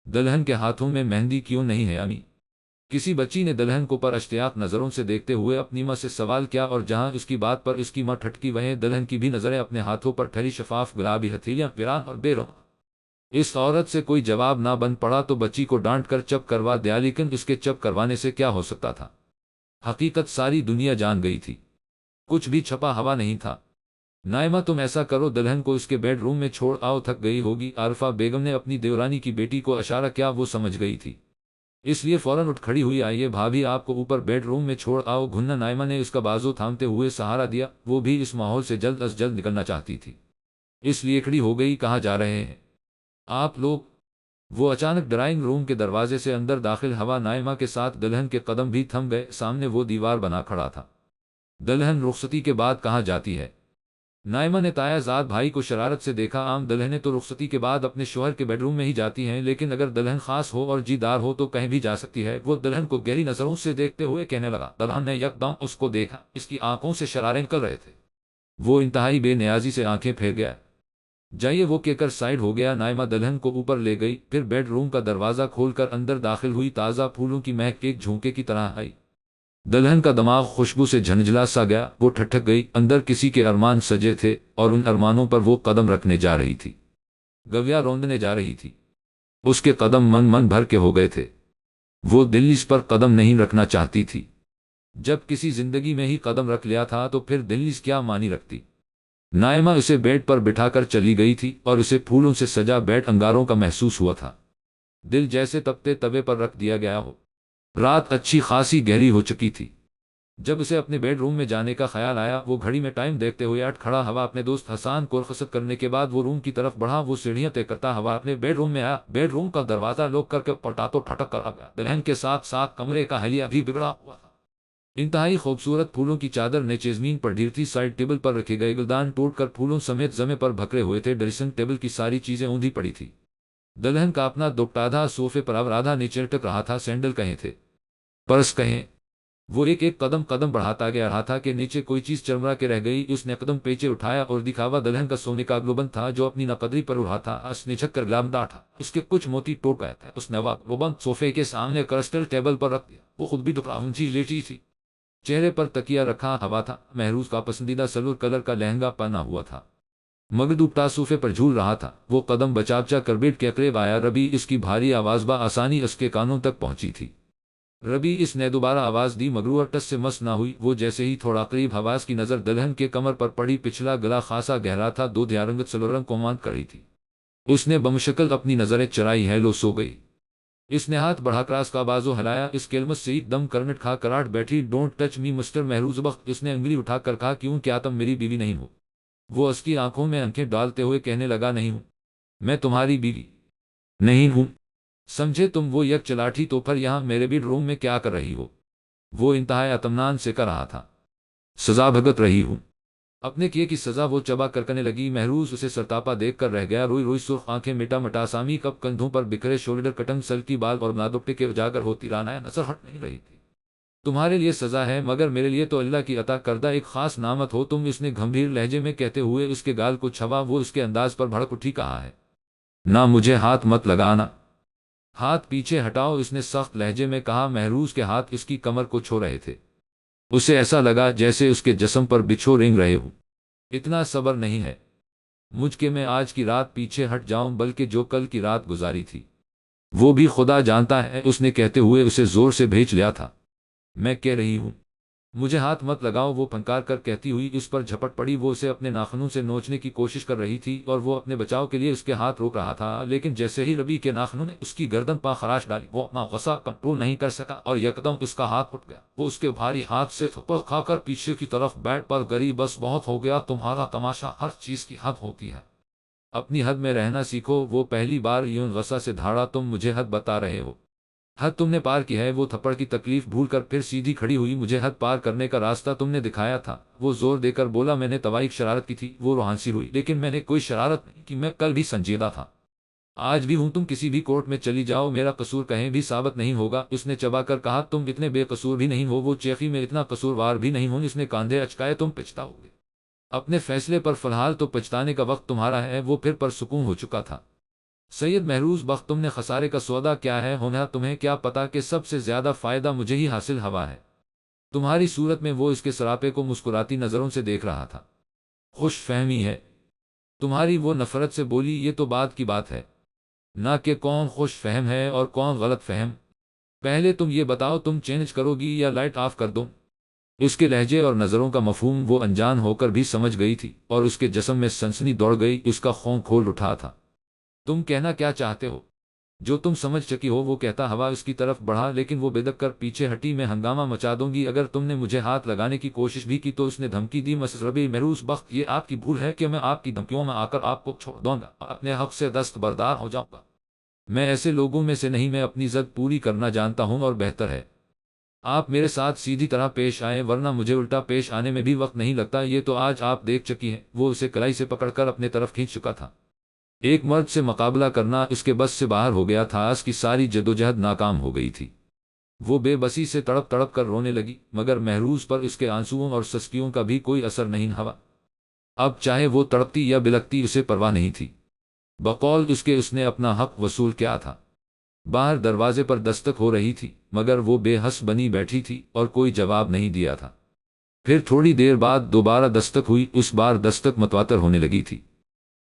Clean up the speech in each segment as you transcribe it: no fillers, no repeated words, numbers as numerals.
دلہن کے ہاتھوں میں مہندی کیوں نہیں ہے امی؟ کسی بچی نے دلہن کو پر اشتیاق نظروں سے دیکھتے ہوئے اپنی ماں سے سوال کیا، اور جہاں اس کی بات پر اس کی ماں ٹھٹکی، وہیں دلہن کی بھی نظریں اپنے ہاتھوں پر ٹھہری، شفاف گلابی ہتھیلیاں ویران اور بے رخ۔ اس عورت سے کوئی جواب نہ بن پڑا تو بچی کو ڈانٹ کر چپ کروا دیا، لیکن اس کے چپ کروانے سے کیا ہو سکتا تھا؟ حقیقت ساری دنیا جان گئی تھی، کچھ بھی چھپا ہوا نہیں تھا۔ نائمہ تم ایسا کرو، دلہن کو اس کے بیڈ روم میں چھوڑ آؤ، تھک گئی ہوگی۔ عارفہ بیگم نے اپنی دیورانی کی بیٹی کو اشارہ کیا، وہ سمجھ گئی تھی، اس لیے فوراً اٹھ کھڑی ہوئی۔ آئیے بھابھی، آپ کو اوپر بیڈ روم میں چھوڑ آؤ۔ گھننا نائمہ نے اس کا بازو تھامتے ہوئے سہارا دیا، وہ بھی اس ماحول سے جلد از جلد نکلنا چاہتی تھی، اس لیے کھڑی ہو گئی۔ کہاں جا رہے ہیں آپ لوگ؟ وہ اچانک ڈرائنگ روم کے دروازے سے اندر داخل ہوا، نائمہ کے ساتھ دلہن کے قدم بھی تھم گئے۔ سامنے وہ دیوار بنا کھڑا تھا۔ دلہن رخصتی کے بعد کہاں جاتی ہے؟ نائمہ نے تایا زاد بھائی کو شرارت سے دیکھا۔ عام دلہنیں تو رخصتی کے بعد اپنے شوہر کے بیڈ روم میں ہی جاتی ہیں، لیکن اگر دلہن خاص ہو اور جی دار ہو تو کہیں بھی جا سکتی ہے۔ وہ دلہن کو گہری نظروں سے دیکھتے ہوئے کہنے لگا۔ دلہن نے یکدم اس کو دیکھا، اس کی آنکھوں سے شرارے نکل رہے تھے۔ وہ انتہائی بے نیازی سے آنکھیں پھیر گیا۔ جائیے، وہ کہہ کر سائڈ ہو گیا۔ نائمہ دلہن کو اوپر لے گئی، پھر بیڈ روم کا دروازہ کھول کر اندر داخل ہوئی۔ تازہ پھولوں کی مہک ایک جھونکے کی طرح آئی، دلہن کا دماغ خوشبو سے جھنجھلا سا گیا۔ وہ ٹھٹک گئی، اندر کسی کے ارمان سجے تھے اور ان ارمانوں پر وہ قدم رکھنے جا رہی تھی، گویا روندنے جا رہی تھی۔ اس کے قدم من بھر کے ہو گئے تھے۔ وہ دل اس پر قدم نہیں رکھنا چاہتی تھی۔ جب کسی زندگی میں ہی قدم رکھ لیا تھا تو پھر دل اس کیا معنی رکھتی؟ نائمہ اسے بیڈ پر بٹھا کر چلی گئی تھی اور اسے پھولوں سے سجا بیڈ انگاروں کا محسوس ہوا تھا، دل جیسے تپتے توے پر رکھ دیا گیا ہو۔ رات اچھی خاصی گہری ہو چکی تھی۔ جب اسے اپنے بیڈ روم میں جانے کا خیال آیا، وہ گھڑی میں ٹائم دیکھتے ہوئے اٹھ کھڑا ہوا۔ اپنے دوست حسان کو رخصت کرنے کے بعد وہ روم کی طرف بڑھا۔ وہ سیڑھیاں طے کرتا ہوا اپنے بیڈ روم میں آیا۔ بیڈ روم کا دروازہ لوک کر کے پلٹا تو ٹھٹک کر آ گیا۔ دلہن کے ساتھ ساتھ کمرے کا حلیہ بھی بگڑا ہوا تھا۔ انتہائی خوبصورت پھولوں کی چادر نیچے زمین پر ڈھیر تھی۔ سائڈ ٹیبل پر رکھے گئے گلدان ٹوٹ کر پھولوں سمیت زمین پر بکھرے ہوئے تھے۔ ڈریسنگ ٹیبل کی ساری چیزیں اوندھی پڑی تھی۔ دلہن کا اپنا دوپٹہ آدھا صوفے پر آدھا نیچے لٹک رہا تھا۔ سینڈل کہیں تھے، پرس کہیں۔ وہ ایک قدم بڑھاتا گیا رہا تھا کہ نیچے کوئی چیز چرمرا کے رہ گئی۔ اس نے قدم پیچھے اٹھایا اور دکھاوا دلہن کا سونے کا گلوبند تھا جو اپنی نقدری پر اڑا تھا۔ اس نے جھک کر گلاب ڈاٹا، اس کے کچھ موتی ٹوٹ گئے تھے۔ اس نے وہ گلوبند صوفے کے سامنے کرسٹل ٹیبل پر رکھ دیا۔ وہ خود بھی ڈپراؤنجی لیٹی تھی، چہرے پر تکیہ رکھا ہوا تھا۔ مہروز کا پسندیدہ سلور کلر کا لہنگا پہنا ہوا تھا، مگر دوپٹہ صوفے پر جھول رہا تھا۔ وہ قدم بچا بچا کر بیڈ کے قریب آیا۔ ربی، اس کی بھاری آواز بآسانی اس کے کانوں تک پہنچی تھی۔ ربی، اس نے دوبارہ آواز دی مگر ٹس سے مس نہ ہوئی۔ وہ جیسے ہی تھوڑا قریب حواس کی نظر دلہن کے کمر پر پڑی، پچھلا گلا خاصا گہرا تھا، دودھ یا رنگت سلور رنگ کو مانت کری تھی۔ اس نے بمشکل اپنی نظریں چرائی، ہیلو، سو گئی۔ اس نے ہاتھ بڑھا کر اس کا بازو ہلایا۔ اس کلمت سے ایک دم کرنٹ کھا کراٹ بیٹھی۔ Don't touch me mister Mehroz Bakht, اس نے انگلی اٹھا کر کہا۔ کیوں، کیا تم میری بیوی نہیں ہو؟ وہ اس کی آنکھوں میں آنکھیں ڈالتے ہوئے کہنے لگا، نہیں ہوں، میں تمہاری بیوی نہیں ہوں، سمجھے تم؟ وہ یک چلاٹھی، تو پھر یہاں میرے بیڈ روم میں کیا کر رہی ہو؟ وہ انتہائی اطمینان سے کر رہا تھا، سزا بھگت رہی ہوں۔ اپنے کیے کی سزا وہ چبا کر کہنے لگی۔ مہروز اسے سرتاپا دیکھ کر رہ گیا۔ روئی روئی سرخ آنکھیں، مٹا مٹا سامی کپ، کندھوں پر بکھرے شولڈر کٹنگ سلکی بال اور نادپٹے کے اجاگر ہوتی رانائیں نظر ہٹ نہیں رہی تھی۔ تمہارے لیے سزا ہے، مگر میرے لیے تو اللہ کی عطا کردہ ایک خاص نعمت ہو تم، اس نے گھمبیر لہجے میں کہتے ہوئے اس کے گال کو چھوا۔ وہ اس کے انداز پر بھڑک اٹھی۔ کہا ہے نہ، مجھے ہاتھ مت لگانا، ہاتھ پیچھے ہٹاؤ، اس نے سخت لہجے میں کہا۔ مہروز کے ہاتھ اس کی کمر کو چھو رہے تھے۔ اسے ایسا لگا جیسے اس کے جسم پر بچھو رینگ رہے ہوں۔ اتنا صبر نہیں ہے مجھ کہ میں آج کی رات پیچھے ہٹ جاؤں، بلکہ جو کل کی رات گزاری تھی وہ بھی خدا جانتا ہے، اس نے کہتے ہوئے اسے زور سے بھیج لیا تھا۔ میں کہہ رہی ہوں مجھے ہاتھ مت لگاؤ، وہ پھنکار کر کہتی ہوئی اس پر جھپٹ پڑی۔ وہ اسے اپنے ناخنوں سے نوچنے کی کوشش کر رہی تھی اور وہ اپنے بچاؤ کے لیے اس کے ہاتھ روک رہا تھا، لیکن جیسے ہی ربی کے ناخنوں نے اس کی گردن پر خراش ڈالی، وہ اپنا غصہ کنٹرول نہیں کر سکا اور یکدم اس کا ہاتھ اٹھ گیا۔ وہ اس کے بھاری ہاتھ سے تھپڑ کھا کر پیچھے کی طرف بیڈ پر گری۔ بس بہت ہو گیا، تمہارا تماشا، ہر چیز کی حد ہوتی ہے، اپنی حد میں رہنا سیکھو۔ وہ پہلی بار یوں غصہ سے دھاڑا، تم مجھے حد بتا رہے ہو؟ حد تم نے پار کی ہے۔ وہ تھپڑ کی تکلیف بھول کر پھر سیدھی کھڑی ہوئی۔ مجھے حد پار کرنے کا راستہ تم نے دکھایا تھا، وہ زور دے کر بولا۔ میں نے توائی شرارت کی تھی، وہ روحانسی ہوئی، لیکن میں نے کوئی شرارت نہیں کی، میں کل بھی سنجیدہ تھا، آج بھی ہوں۔ تم کسی بھی کورٹ میں چلی جاؤ، میرا قصور کہیں بھی ثابت نہیں ہوگا، اس نے چبا کر کہا۔ تم اتنے بے قصور بھی نہیں ہو، وہ چیخی، میں اتنا قصوروار بھی نہیں ہوں، اس نے کاندھے اچکائے۔ تم پچھتاؤگے اپنے فیصلے پر، فی الحال تو پچھتانے کا وقت تمہارا ہے۔ وہ پھر پرسکون ہو چکا تھا۔ سید محروز بخت، تم نے خسارے کا سودا کیا ہے ہونا، تمہیں کیا پتا کہ سب سے زیادہ فائدہ مجھے ہی حاصل ہوا ہے۔ تمہاری صورت میں وہ اس کے سراپے کو مسکراتی نظروں سے دیکھ رہا تھا۔ خوش فہمی ہے تمہاری، وہ نفرت سے بولی، یہ تو بات کی بات ہے نہ کہ کون خوش فہم ہے اور کون غلط فہم۔ پہلے تم یہ بتاؤ، تم چینج کرو گی یا لائٹ آف کر دوں؟ اس کے لہجے اور نظروں کا مفہوم وہ انجان ہو کر بھی سمجھ گئی تھی اور اس کے جسم میں سنسنی دوڑ گئی، اس کا خون کھول اٹھا تھا۔ تم کہنا کیا چاہتے ہو؟ جو تم سمجھ چکی ہو وہ کہتا ہوا اس کی طرف بڑھا، لیکن وہ بے دک کر پیچھے ہٹی۔ میں ہنگامہ مچا دوں گی اگر تم نے مجھے ہاتھ لگانے کی کوشش بھی کی تو اس نے دھمکی دی۔ مسز ربی محروز بخت، یہ آپ کی بھول ہے کہ میں آپ کی دھمکیوں میں آ کر آپ کو چھوڑ دوں گا اور اپنے حق سے دستبردار ہو جاؤں گا۔ میں ایسے لوگوں میں سے نہیں، میں اپنی ضد پوری کرنا جانتا ہوں اور بہتر ہے آپ میرے ساتھ سیدھی طرح پیش آئیں، ورنہ مجھے الٹا پیش آنے میں بھی وقت نہیں لگتا۔ یہ تو آج آپ دیکھ چکی ہیں۔ وہ اسے کلائی سے پکڑ کر اپنے طرف کھینچ چکا تھا۔ ایک مرد سے مقابلہ کرنا اس کے بس سے باہر ہو گیا تھا، اس کی ساری جدوجہد ناکام ہو گئی تھی۔ وہ بے بسی سے تڑپ تڑپ کر رونے لگی، مگر محروز پر اس کے آنسوؤں اور سسکیوں کا بھی کوئی اثر نہیں ہوا۔ اب چاہے وہ تڑپتی یا بلکتی اسے پرواہ نہیں تھی۔ بقول اس نے اپنا حق وصول کیا تھا۔ باہر دروازے پر دستک ہو رہی تھی، مگر وہ بے حس بنی بیٹھی تھی اور کوئی جواب نہیں دیا تھا۔ پھر تھوڑی دیر بعد دوبارہ دستک ہوئی، اس بار دستک متواتر ہونے لگی تھی۔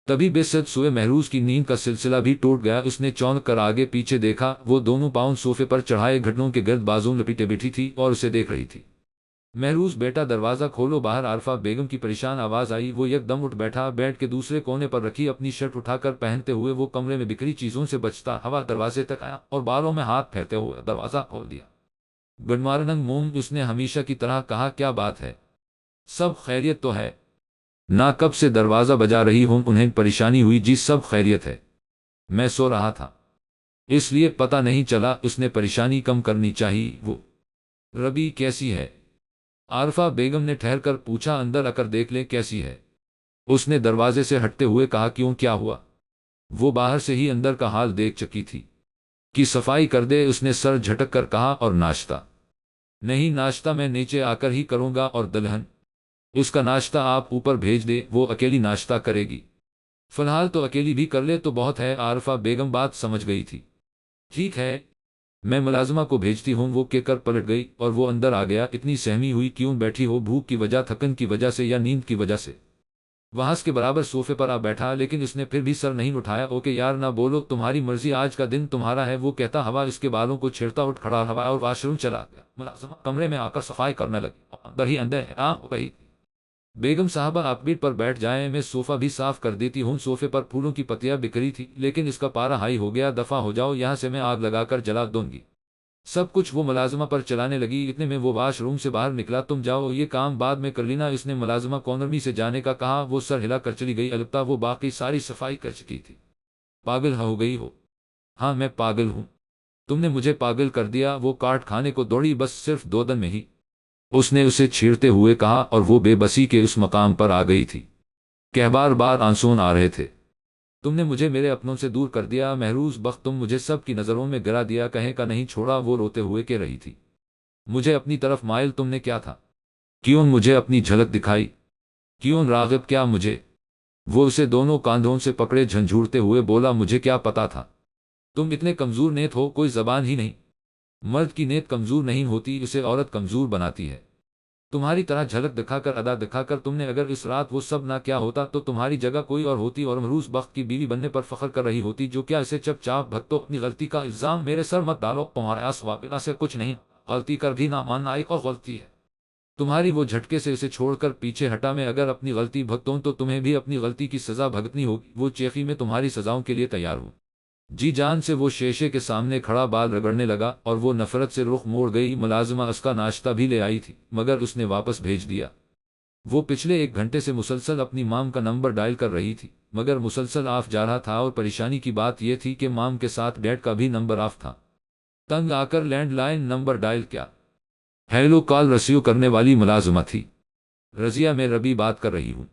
تبھی بے سد سوئے محروز کی نیند کا سلسلہ بھی ٹوٹ گیا۔ اس نے چونک کر آگے پیچھے دیکھا، وہ دونوں پاؤں صوفے پر چڑھائے گھٹنوں کے گرد بازوں لپیٹے بیٹھی تھی اور اسے دیکھ رہی تھی۔ محروز بیٹا دروازہ کھولو، باہر عارفہ بیگم کی پریشان آواز آئی۔ وہ یک دم اٹھ بیٹھا، بیڈ کے دوسرے کونے پر رکھی اپنی شرٹ اٹھا کر پہنتے ہوئے وہ کمرے میں بکھری چیزوں سے بچتا ہوا دروازے تک آیا اور بالوں میں ہاتھ پھیرتے ہوئے دروازہ کھول دیا۔ گڈ مارننگ موم، اس نے ہمیشہ کی طرح کہا، کیا بات ہے؟ سب خیریت تو ہے نہ؟ کب سے دروازہ بجا رہی ہوں؟ انہیں پریشانی ہوئی۔ جی سب خیریت ہے، میں سو رہا تھا اس لیے پتہ نہیں چلا۔ اس نے پریشانی کم کرنی چاہیے۔ وہ ربی کیسی ہے؟ عارفہ بیگم نے ٹھہر کر پوچھا۔ اندر آ کر دیکھ لیں کیسی ہے، اس نے دروازے سے ہٹتے ہوئے کہا۔ کیوں، کیا ہوا؟ وہ باہر سے ہی اندر کا حال دیکھ چکی تھی۔ کی صفائی کر دے، اس نے سر جھٹک کر کہا۔ اور ناشتہ؟ نہیں، ناشتہ میں نیچے آ کر ہی کروں گا۔ اور دلہن؟ اس کا ناشتہ آپ اوپر بھیج دے، وہ اکیلی ناشتہ کرے گی۔ فی الحال تو اکیلی بھی کر لے تو بہت ہے۔ عارفہ بیگم بات سمجھ گئی تھی۔ ٹھیک ہے، میں ملازمہ کو بھیجتی ہوں۔ وہ کہہ کر پلٹ گئی اور وہ اندر آ گیا۔ اتنی سہمی ہوئی کیوں بیٹھی ہو؟ بھوک کی وجہ، تھکن کی وجہ سے یا نیند کی وجہ سے؟ وہاں کے برابر صوفے پر آ بیٹھا، لیکن اس نے پھر بھی سر نہیں اٹھایا۔ اوکے یار نہ بولو، تمہاری مرضی، آج کا دن تمہارا ہے، وہ کہتا ہوا اس کے بالوں کو چھیڑتا اٹھ کھڑا ہوا اور واش روم چلا گیا۔ ملازمہ کمرے میں آ کر صفائی کرنے لگی، اندر ہی اندر حیران ہو گئی۔ بیگم صاحبہ آپ بیٹ پر بیٹھ جائیں، میں صوفہ بھی صاف کر دیتی ہوں۔ صوفے پر پھولوں کی پتیاں بکھری تھی، لیکن اس کا پارا ہائی ہو گیا۔ دفع ہو جاؤ یہاں سے، میں آگ لگا کر جلا دوں گی۔ سب کچھ وہ ملازمہ پر چلانے لگی۔ اتنے میں وہ واش روم سے باہر نکلا۔ تم جاؤ، یہ کام بعد میں کر لینا، اس نے ملازمہ کو نرمی سے جانے کا کہا۔ وہ سر ہلا کر چلی گئی، البتہ وہ باقی ساری صفائی کر چکی تھی۔ پاگل ہو گئی ہو؟ ہاں میں پاگل ہوں، تم نے مجھے پاگل کر دیا۔ وہ کاٹ کھانے کو دوڑی، بس صرف 2 دن میں ہی، اس نے اسے چھیڑتے ہوئے کہا، اور وہ بے بسی کے اس مقام پر آ گئی تھی کہ بار بار آنسو آ رہے تھے۔ تم نے مجھے میرے اپنوں سے دور کر دیا محروز بخت، تم مجھے سب کی نظروں میں گرا دیا، کہیں کا نہیں چھوڑا۔ وہ روتے ہوئے کہہ رہی تھی، مجھے اپنی طرف مائل تم نے کیا تھا؟ کیوں مجھے اپنی جھلک دکھائی؟ کیوں راغب، کیا مجھے؟ وہ اسے دونوں کاندھوں سے پکڑے جھنجھوڑتے ہوئے بولا، مجھے کیا پتا تھا؟ تم اتنے کمزور نیت ہو، کوئی زبان ہی نہیں۔ مرد کی نیت کمزور نہیں ہوتی، اسے عورت کمزور بناتی ہے۔ تمہاری طرح جھلک دکھا کر، ادا دکھا کر تم نے اگر اس رات وہ سب نہ کیا ہوتا تو تمہاری جگہ کوئی اور ہوتی اور محروز بخت کی بیوی بننے پر فخر کر رہی ہوتی۔ جو کیا اسے چپ چاپ بھگتو، اپنی غلطی کا الزام میرے سر مت ڈالو، تمہارے اسوابنا سے کچھ نہیں، غلطی کر بھی نہ ماننا ایک اور غلطی ہے۔ تمہاری وہ جھٹکے سے اسے چھوڑ کر پیچھے ہٹا، میں اگر اپنی غلطی بھگتوں تو تمہیں بھی اپنی غلطی کی سزا بھگتنی ہوگی۔ وہ چیخی، میں تمہاری سزاؤں کے لیے تیار ہوں۔ جی جان سے وہ شیشے کے سامنے کھڑا بال رگڑنے لگا اور وہ نفرت سے رخ موڑ گئی۔ ملازمہ اس کا ناشتہ بھی لے آئی تھی، مگر اس نے واپس بھیج دیا۔ وہ پچھلے 1 گھنٹے سے مسلسل اپنی مام کا نمبر ڈائل کر رہی تھی، مگر مسلسل آف جا رہا تھا، اور پریشانی کی بات یہ تھی کہ مام کے ساتھ ڈیڈ کا بھی نمبر آف تھا۔ تنگ آ کر لینڈ لائن نمبر ڈائل کیا۔ ہیلو کال ریسیو کرنے والی ملازمہ تھی۔ رضیہ، میں ربی بات کر رہی ہوں،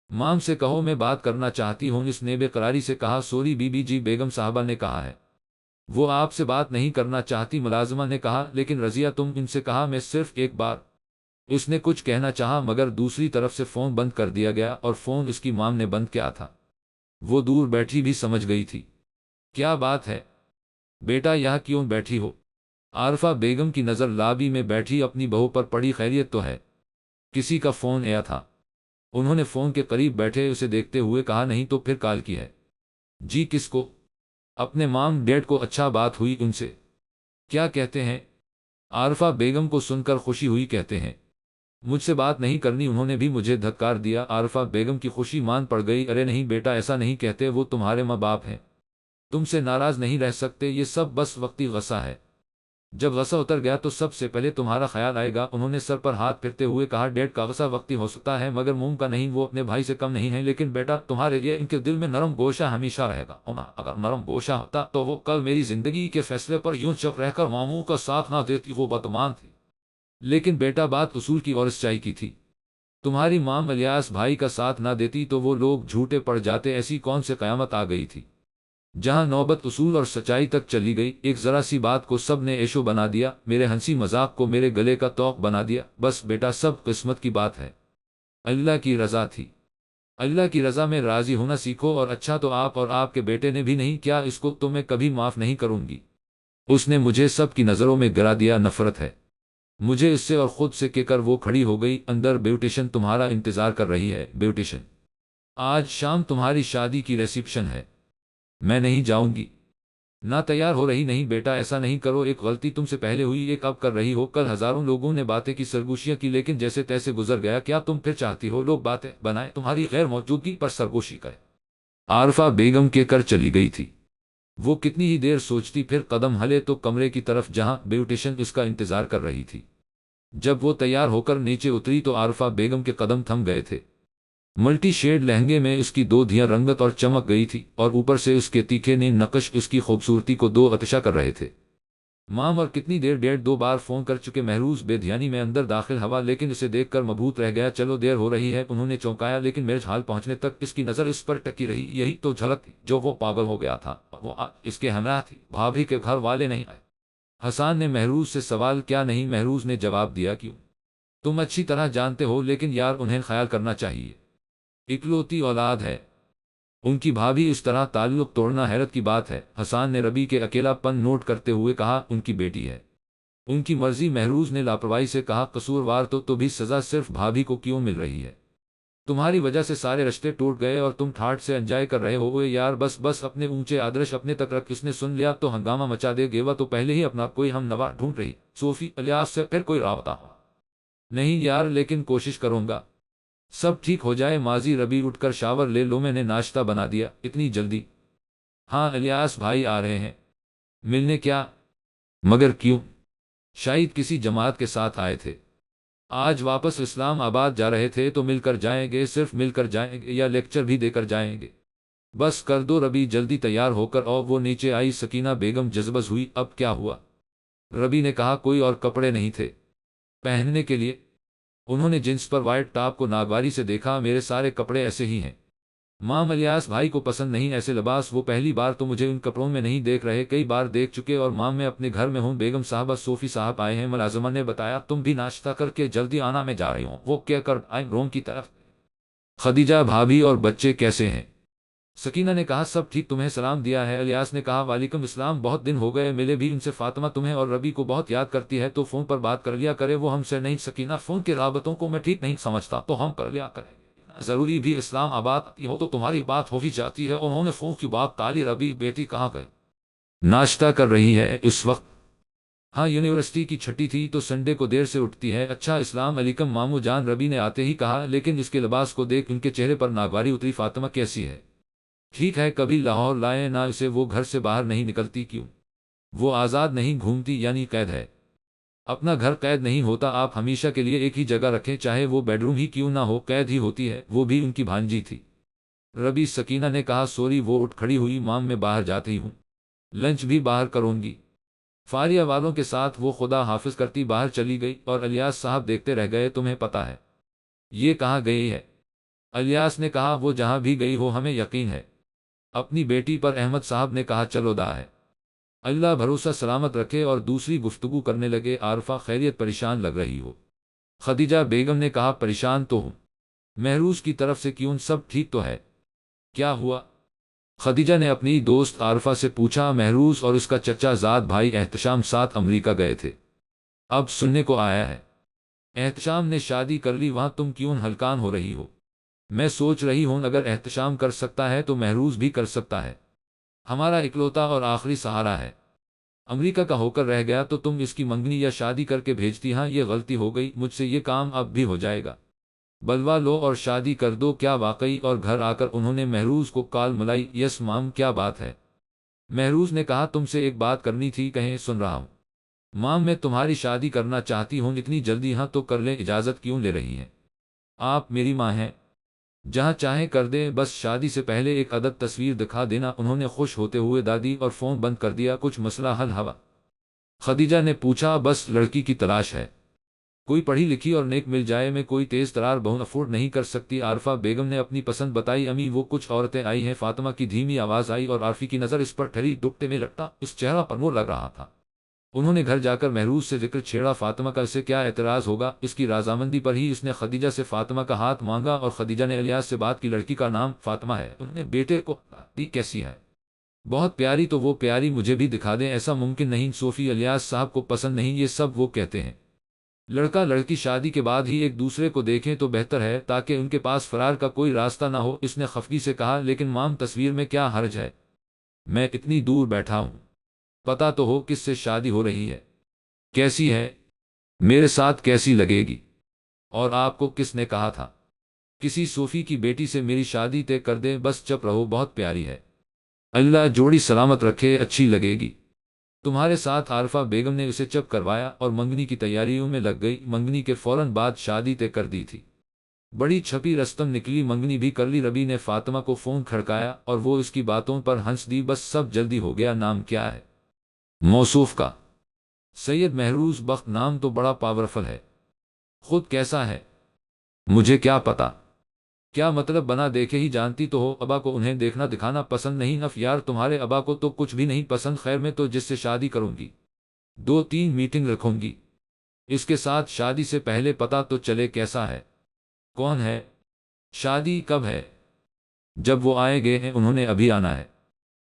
مام سے کہو میں بات کرنا چاہتی ہوں، اس نے بے قراری سے کہا۔ سوری بی بی جی، بیگم صاحبہ نے کہا ہے وہ آپ سے بات نہیں کرنا چاہتی، ملازمہ نے کہا۔ لیکن رضیہ، تم ان سے کہا میں صرف ایک بار۔ اس نے کچھ کہنا چاہا، مگر دوسری طرف سے فون بند کر دیا گیا، اور فون اس کی مام نے بند کیا تھا۔ وہ دور بیٹھی بھی سمجھ گئی تھی۔ کیا بات ہے بیٹا، یہاں کیوں بیٹھی ہو؟ عارفہ بیگم کی نظر لابی میں بیٹھی اپنی بہو پر پڑی۔ خیریت تو ہے؟ کسی کا فون آیا تھا؟ انہوں نے فون کے قریب بیٹھے اسے دیکھتے ہوئے کہا۔ نہیں تو پھر کال کی ہے؟ جی کس کو؟ اپنے مام ڈیڈ کو۔ اچھا بات ہوئی ان سے؟ کیا کہتے ہیں؟ عارفہ بیگم کو سن کر خوشی ہوئی۔ کہتے ہیں مجھ سے بات نہیں کرنی، انہوں نے بھی مجھے دھتکار دیا۔ عارفہ بیگم کی خوشی مان پڑ گئی۔ ارے نہیں بیٹا، ایسا نہیں کہتے، وہ تمہارے ماں باپ ہیں، تم سے ناراض نہیں رہ سکتے، یہ سب بس وقتی غصہ ہے، جب غصہ اتر گیا تو سب سے پہلے تمہارا خیال آئے گا۔ انہوں نے سر پر ہاتھ پھرتے ہوئے کہا۔ ڈیڈ کا غصہ وقتی ہو سکتا ہے مگر موم کا نہیں، وہ اپنے بھائی سے کم نہیں ہے، لیکن بیٹا تمہارے لیے ان کے دل میں نرم گوشہ ہمیشہ رہے گا۔ اگر نرم گوشہ ہوتا تو وہ کل میری زندگی کے فیصلے پر یوں چپ رہ کر ماموں کا ساتھ نہ دیتی، وہ بدگمان تھی، لیکن بیٹا بات اصول کی اور سچائی کی تھی۔ تمہاری مام الیاس بھائی کا ساتھ نہ دیتی تو وہ لوگ جھوٹے پڑ جاتے، ایسی کون سے قیامت آ گئی تھی جہاں نوبت اصول اور سچائی تک چلی گئی۔ ایک ذرا سی بات کو سب نے ایشو بنا دیا، میرے ہنسی مذاق کو میرے گلے کا توق بنا دیا۔ بس بیٹا سب قسمت کی بات ہے، اللہ کی رضا تھی، اللہ کی رضا میں راضی ہونا سیکھو۔ اور اچھا تو آپ اور آپ کے بیٹے نے بھی نہیں کیا اس کو تو میں کبھی معاف نہیں کروں گی، اس نے مجھے سب کی نظروں میں گرا دیا، نفرت ہے مجھے اس سے اور خود سے۔ کہہ کر وہ کھڑی ہو گئی۔ اندر بیوٹیشن تمہارا انتظار کر رہی ہے۔ بیوٹیشن آج شام تمہاری شادی کی ریسیپشن ہے، میں نہیں جاؤں گی۔ نہ تیار ہو رہی؟ نہیں بیٹا ایسا نہیں کرو، ایک غلطی تم سے پہلے ہوئی، ایک اب کر رہی ہو، کل ہزاروں لوگوں نے باتیں کی، سرگوشیاں کی، لیکن جیسے تیسے گزر گیا۔ کیا تم پھر چاہتی ہو لوگ باتیں بنائیں، تمہاری غیر موجودگی پر سرگوشی کریں؟ عارفہ بیگم کے کر چلی گئی تھی۔ وہ کتنی ہی دیر سوچتی، پھر قدم ہلے تو کمرے کی طرف جہاں بیوٹیشن اس کا انتظار کر رہی تھی۔ جب وہ تیار ہو کر نیچے اتری تو عارفہ بیگم کے قدم تھم گئے تھے۔ ملٹی شیڈ لہنگے میں اس کی دو دھیاں رنگت اور چمک گئی تھی، اور اوپر سے اس کے تیکھے نے نقش اس کی خوبصورتی کو دو اتشا کر رہے تھے۔ مام اور کتنی دیر؟ ڈیڑھ دو بار فون کر چکے۔ محروس بے دھیانی میں اندر داخل ہوا، لیکن اسے دیکھ کر مبہوت رہ گیا۔ چلو دیر ہو رہی ہے، انہوں نے چونکایا، لیکن میرج ہال پہنچنے تک اس کی نظر اس پر ٹکی رہی۔ یہی تو جھلک تھی جو وہ پاگل ہو گیا تھا، وہ اس کے ہمراہ تھی۔ بھابھی کے گھر والے نہیں آئے؟ حسان نے محروس سے سوال کیا۔ نہیں، محروس نے جواب دیا۔ کیوں؟ تم اچھی طرح جانتے ہو، لیکن یار انہیں خیال کرنا چاہیے، اکلوتی اولاد ہے ان کی بھابھی، اس طرح تعلق توڑنا حیرت کی بات ہے۔ حسان نے ربی کے اکیلا پن نوٹ کرتے ہوئے کہا۔ ان کی بیٹی ہے، ان کی مرضی۔ محروز نے لاپرواہی سے کہا۔ قصوروار تو بھی سزا صرف بھابھی کو کیوں مل رہی ہے؟ تمہاری وجہ سے سارے رشتے ٹوٹ گئے اور تم ٹھاٹ سے انجوائے کر رہے ہو۔ یار بس اپنے اونچے آدرش اپنے تک رکھ، اس نے سن لیا تو ہنگامہ مچا دے گیوا تو پہلے ہی اپنا کوئی ہم نوا ڈھونڈ رہی۔ صوفی الیاس سے پھر کوئی رابطہ ہو؟ نہیں یار، لیکن کوشش کروں گا سب ٹھیک ہو جائے۔ ماضی ربی اٹھ کر شاور لے لو، میں نے ناشتہ بنا دیا۔ اتنی جلدی؟ ہاں الیاس بھائی آ رہے ہیں ملنے۔ کیا؟ مگر کیوں؟ شاید کسی جماعت کے ساتھ آئے تھے، آج واپس اسلام آباد جا رہے تھے تو مل کر جائیں گے۔ صرف مل کر جائیں گے یا لیکچر بھی دے کر جائیں گے؟ بس کر دو ربی جلدی تیار ہو کر۔ اور وہ نیچے آئی۔ سکینہ بیگم جذبز ہوئی۔ اب کیا ہوا؟ ربی نے کہا۔ کوئی اور کپڑے نہیں تھے پہننے کے لیے؟ انہوں نے جنس پر وائٹ ٹاپ کو ناگواری سے دیکھا۔ میرے سارے کپڑے ایسے ہی ہیں مام، الیاس بھائی کو پسند نہیں ایسے لباس۔ وہ پہلی بار تو مجھے ان کپڑوں میں نہیں دیکھ رہے، کئی بار دیکھ چکے۔ اور مام میں اپنے گھر میں ہوں۔ بیگم صاحبہ صوفی صاحب آئے ہیں، ملازمہ نے بتایا۔ تم بھی ناشتہ کر کے جلدی آنا، میں جا رہی ہوں، وہ کہہ کر آئیں روم کی طرف۔ خدیجہ بھابھی اور بچے کیسے ہیں؟ سکینہ نے کہا۔ سب ٹھیک، تمہیں سلام دیا ہے؟ الیاس نے کہا۔ وعلیکم السلام، بہت دن ہو گئے ملے بھی ان سے۔ فاطمہ تمہیں اور ربی کو بہت یاد کرتی ہے تو فون پر بات کر لیا کرے، وہ ہم سے نہیں۔ سکینہ فون کے رابطوں کو میں ٹھیک نہیں سمجھتا، تو ہم کر لیا کریں، ضروری بھی اسلام آباد ہو تو تمہاری بات ہو ہی جاتی ہے۔ انہوں نے فون کی بات ٹالی۔ ربی بیٹی کہاں گئے؟ ناشتہ کر رہی ہے اس وقت؟ ہاں یونیورسٹی کی چھٹی تھی تو سنڈے کو دیر سے اٹھتی ہے۔ اچھا السلام علیکم مامو جان، ربی نے آتے ہی کہا، لیکن اس کے لباس کو دیکھ ان کے چہرے پر ناگواری اتری۔ فاطمہ کیسی ہے؟ ٹھیک ہے، کبھی لاہور لائے نہ اسے، وہ گھر سے باہر نہیں نکلتی؟ کیوں؟ وہ آزاد نہیں گھومتی؟ یعنی قید ہے؟ اپنا گھر قید نہیں ہوتا، آپ ہمیشہ کے لیے ایک ہی جگہ رکھیں، چاہے وہ بیڈ روم ہی کیوں نہ ہو، قید ہی ہوتی ہے۔ وہ بھی ان کی بھانجی تھی ربی، سکینہ نے کہا۔ سوری، وہ اٹھ کھڑی ہوئی۔ مام میں باہر جاتی ہوں، لنچ بھی باہر کروں گی۔ فاریہ والوں کے ساتھ وہ خدا حافظ کرتی باہر چلی گئی، اور الیاس صاحب دیکھتے رہ گئے۔ تمہیں پتا ہے یہ کہاں گئی ہے؟ الیاس نے کہا۔ وہ جہاں بھی گئی ہو ہمیں یقین ہے اپنی بیٹی پر۔ احمد صاحب نے کہا۔ چلو دا ہے، اللہ بھروسہ سلامت رکھے، اور دوسری گفتگو کرنے لگے۔ عارفہ خیریت، پریشان لگ رہی ہو؟ خدیجہ بیگم نے کہا۔ پریشان تو ہوں، محروس کی طرف سے۔ کیوں؟ سب ٹھیک تو ہے؟ کیا ہوا؟ خدیجہ نے اپنی دوست عارفہ سے پوچھا، محروز اور اس کا چچا زاد بھائی احتشام ساتھ امریکہ گئے تھے، اب سننے کو آیا ہے احتشام نے شادی کر لی، وہاں تم کیوں ہلکان ہو رہی ہو؟ میں سوچ رہی ہوں اگر احتشام کر سکتا ہے تو محروز بھی کر سکتا ہے، ہمارا اکلوتا اور آخری سہارا ہے، امریکہ کا ہو کر رہ گیا تو تم اس کی منگنی یا شادی کر کے بھیجتی۔ ہاں یہ غلطی ہو گئی مجھ سے، یہ کام اب بھی ہو جائے گا، بلوا لو اور شادی کر دو۔ کیا واقعی؟ اور گھر آ کر انہوں نے محروز کو کال ملائی، یس مام کیا بات ہے؟ محروز نے کہا تم سے ایک بات کرنی تھی، کہیں سن رہا ہوں مام، میں تمہاری شادی کرنا چاہتی ہوں اتنی جلدی؟ ہاں تو کر لیں، اجازت کیوں لے رہی ہیں؟ آپ میری ماں ہیں، جہاں چاہیں کر دیں، بس شادی سے پہلے ایک عدد تصویر دکھا دینا۔ انہوں نے خوش ہوتے ہوئے دادی اور فون بند کر دیا۔ کچھ مسئلہ حل ہوا؟ خدیجہ نے پوچھا، بس لڑکی کی تلاش ہے، کوئی پڑھی لکھی اور نیک مل جائے، میں کوئی تیز ترار بہن افورڈ نہیں کر سکتی۔ عارفہ بیگم نے اپنی پسند بتائی، امی وہ کچھ عورتیں آئی ہیں۔ فاطمہ کی دھیمی آواز آئی اور عارفی کی نظر اس پر ٹھہری، دوپٹے میں لٹکا اس چہرہ پر نور لگ رہا تھا۔ انہوں نے گھر جا کر محروز سے ذکر چھیڑا، فاطمہ کا اسے کیا اعتراض ہوگا، اس کی رضامندی پر ہی اس نے خدیجہ سے فاطمہ کا ہاتھ مانگا، اور خدیجہ نے الیاس سے بات کی، لڑکی کا نام فاطمہ ہے، انہوں نے بیٹے کو دی، کیسی ہے؟ بہت پیاری، تو وہ پیاری مجھے بھی دکھا دیں۔ ایسا ممکن نہیں صوفی، الیاس صاحب کو پسند نہیں، یہ سب وہ کہتے ہیں لڑکا لڑکی شادی کے بعد ہی ایک دوسرے کو دیکھیں تو بہتر ہے تاکہ ان کے پاس فرار کا کوئی راستہ نہ ہو، اس نے خفگی سے کہا۔ لیکن مام تصویر میں کیا حرج ہے، میں اتنی دور بیٹھا ہوں، پتا تو ہو کس سے شادی ہو رہی ہے، کیسی ہے، میرے ساتھ کیسی لگے گی، اور آپ کو کس نے کہا تھا کسی صوفی کی بیٹی سے میری شادی طے کر دیں؟ بس چپ رہو، بہت پیاری ہے، اللہ جوڑی سلامت رکھے، اچھی لگے گی تمہارے ساتھ۔ عارفہ بیگم نے اسے چپ کروایا اور منگنی کی تیاریوں میں لگ گئی، منگنی کے فوراً بعد شادی طے کر دی تھی، بڑی چھپی رستم نکلی، منگنی بھی کر لی۔ ربی نے فاطمہ کو فون کھڑکایا اور وہ اس کی باتوں پر ہنس دی، بس سب جلدی ہو گیا، نام کیا ہے؟ موصوف کا سید محروز بخت، نام تو بڑا پاورفل ہے، خود کیسا ہے مجھے کیا پتا، کیا مطلب بنا دیکھے ہی جانتی تو ہو، ابا کو انہیں دیکھنا دکھانا پسند نہیں؟ اف یار تمہارے ابا کو تو کچھ بھی نہیں پسند، خیر میں تو جس سے شادی کروں گی 2-3 میٹنگ رکھوں گی، اس کے ساتھ شادی سے پہلے پتا تو چلے کیسا ہے، کون ہے، شادی کب ہے؟ جب وہ آئے گئے ہیں، انہوں نے ابھی آنا ہے۔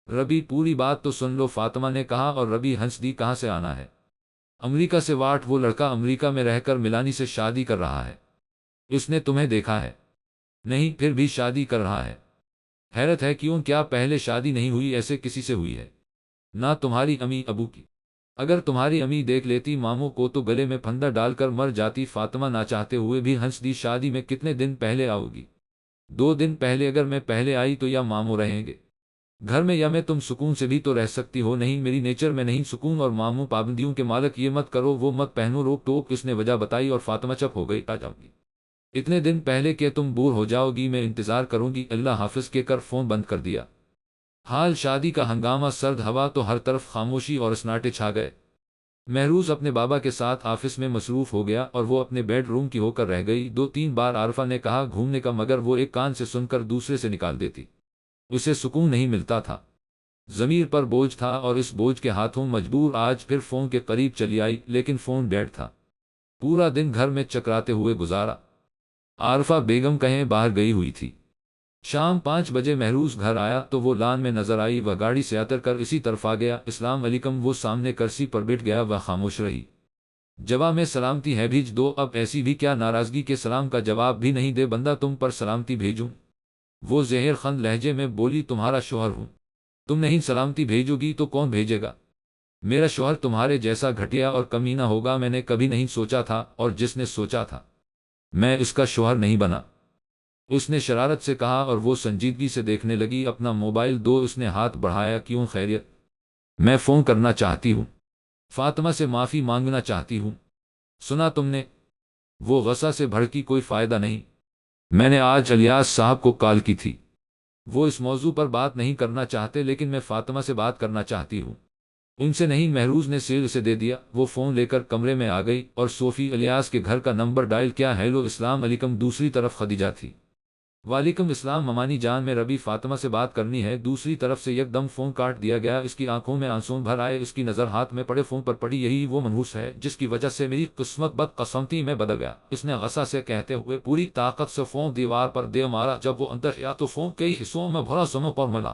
ربی پوری بات تو سن لو، فاطمہ نے کہا، اور ربی ہنس دی، کہاں سے آنا ہے؟ امریکہ سے۔ واٹ، وہ لڑکا امریکہ میں رہ کر ملانی سے شادی کر رہا ہے؟ اس نے تمہیں دیکھا ہے؟ نہیں، پھر بھی شادی کر رہا ہے؟ حیرت ہے، کیوں، کیا پہلے شادی نہیں ہوئی؟ ایسے کسی سے ہوئی ہے؟ نہ تمہاری امی ابو کی، اگر تمہاری امی دیکھ لیتی ماموں کو تو گلے میں پھندا ڈال کر مر جاتی۔ فاطمہ نہ چاہتے ہوئے بھی ہنس دی، شادی میں کتنے دن پہلے آؤ گی؟ 2 دن پہلے، اگر میں پہلے آئی تو یا ماموں رہیں گے گھر میں یا میں، تم سکون سے بھی تو رہ سکتی ہو۔ نہیں، میری نیچر میں نہیں سکون، اور ماموں پابندیوں کے مالک، یہ مت کرو وہ مت پہنو، روک ٹوک اس نے وجہ بتائی اور فاطمہ چپ ہو گئی۔ آ جاؤں گی اتنے دن پہلے کہ تم بور ہو جاؤ گی، میں انتظار کروں گی، اللہ حافظ کے کر فون بند کر دیا۔ حال شادی کا ہنگامہ، سرد ہوا تو ہر طرف خاموشی اور سناٹے چھا گئے۔ محروز اپنے بابا کے ساتھ آفس میں مصروف ہو گیا اور وہ اپنے بیڈ روم کی ہو کر رہ گئی۔ 2-3 بار عارفہ نے کہا گھومنے کا، مگر وہ ایک کان سے سن کر دوسرے سے نکال دیتی، اسے سکون نہیں ملتا تھا، ضمیر پر بوجھ تھا، اور اس بوجھ کے ہاتھوں مجبور آج پھر فون کے قریب چلی آئی، لیکن فون ڈیڈ تھا۔ پورا دن گھر میں چکراتے ہوئے گزارا، عارفہ بیگم کہیں باہر گئی ہوئی تھی۔ شام 5 بجے محروز گھر آیا تو وہ لان میں نظر آئی، وہ گاڑی سے اتر کر اسی طرف آ گیا۔ السلام علیکم، وہ سامنے کرسی پر بیٹھ گیا، وہ خاموش رہی۔ جواب میں سلامتی ہے بھیج دو، اب ایسی بھی کیا ناراضگی کے سلام کا جواب بھی نہیں دے بندہ، تم پر سلامتی بھیجوں؟ وہ زہر خند لہجے میں بولی، تمہارا شوہر ہوں، تم نہیں سلامتی بھیجو گی تو کون بھیجے گا؟ میرا شوہر تمہارے جیسا گھٹیا اور کمینہ ہوگا، میں نے کبھی نہیں سوچا تھا، اور جس نے سوچا تھا میں اس کا شوہر نہیں بنا، اس نے شرارت سے کہا، اور وہ سنجیدگی سے دیکھنے لگی۔ اپنا موبائل دو، اس نے ہاتھ بڑھایا، کیوں، خیریت؟ میں فون کرنا چاہتی ہوں، فاطمہ سے معافی مانگنا چاہتی ہوں، سنا تم نے؟ وہ غصہ سے بھڑکی، کوئی فائدہ نہیں، میں نے آج الیاس صاحب کو کال کی تھی، وہ اس موضوع پر بات نہیں کرنا چاہتے، لیکن میں فاطمہ سے بات کرنا چاہتی ہوں، ان سے نہیں۔ محروز نے سیل اسے دے دیا، وہ فون لے کر کمرے میں آ گئی اور صوفی الیاس کے گھر کا نمبر ڈائل کیا۔ ہیلو، السلام علیکم، دوسری طرف خدیجہ تھی۔ وعلیکم السلام ممانی جان، میں ربی، فاطمہ سے بات کرنی ہے۔ دوسری طرف سے یک دم فون کاٹ دیا گیا، اس کی آنکھوں میں آنسوں بھر آئے، اس کی نظر ہاتھ میں پڑے فون پر پڑی، یہی وہ منحوس ہے جس کی وجہ سے میری قسمت بدقسمتی میں بدل گیا، اس نے غصہ سے کہتے ہوئے پوری طاقت سے فون دیوار پر دے مارا، جب وہ اندر آیا تو فون کئی حصوں میں بھرا، سنوں پر ملا۔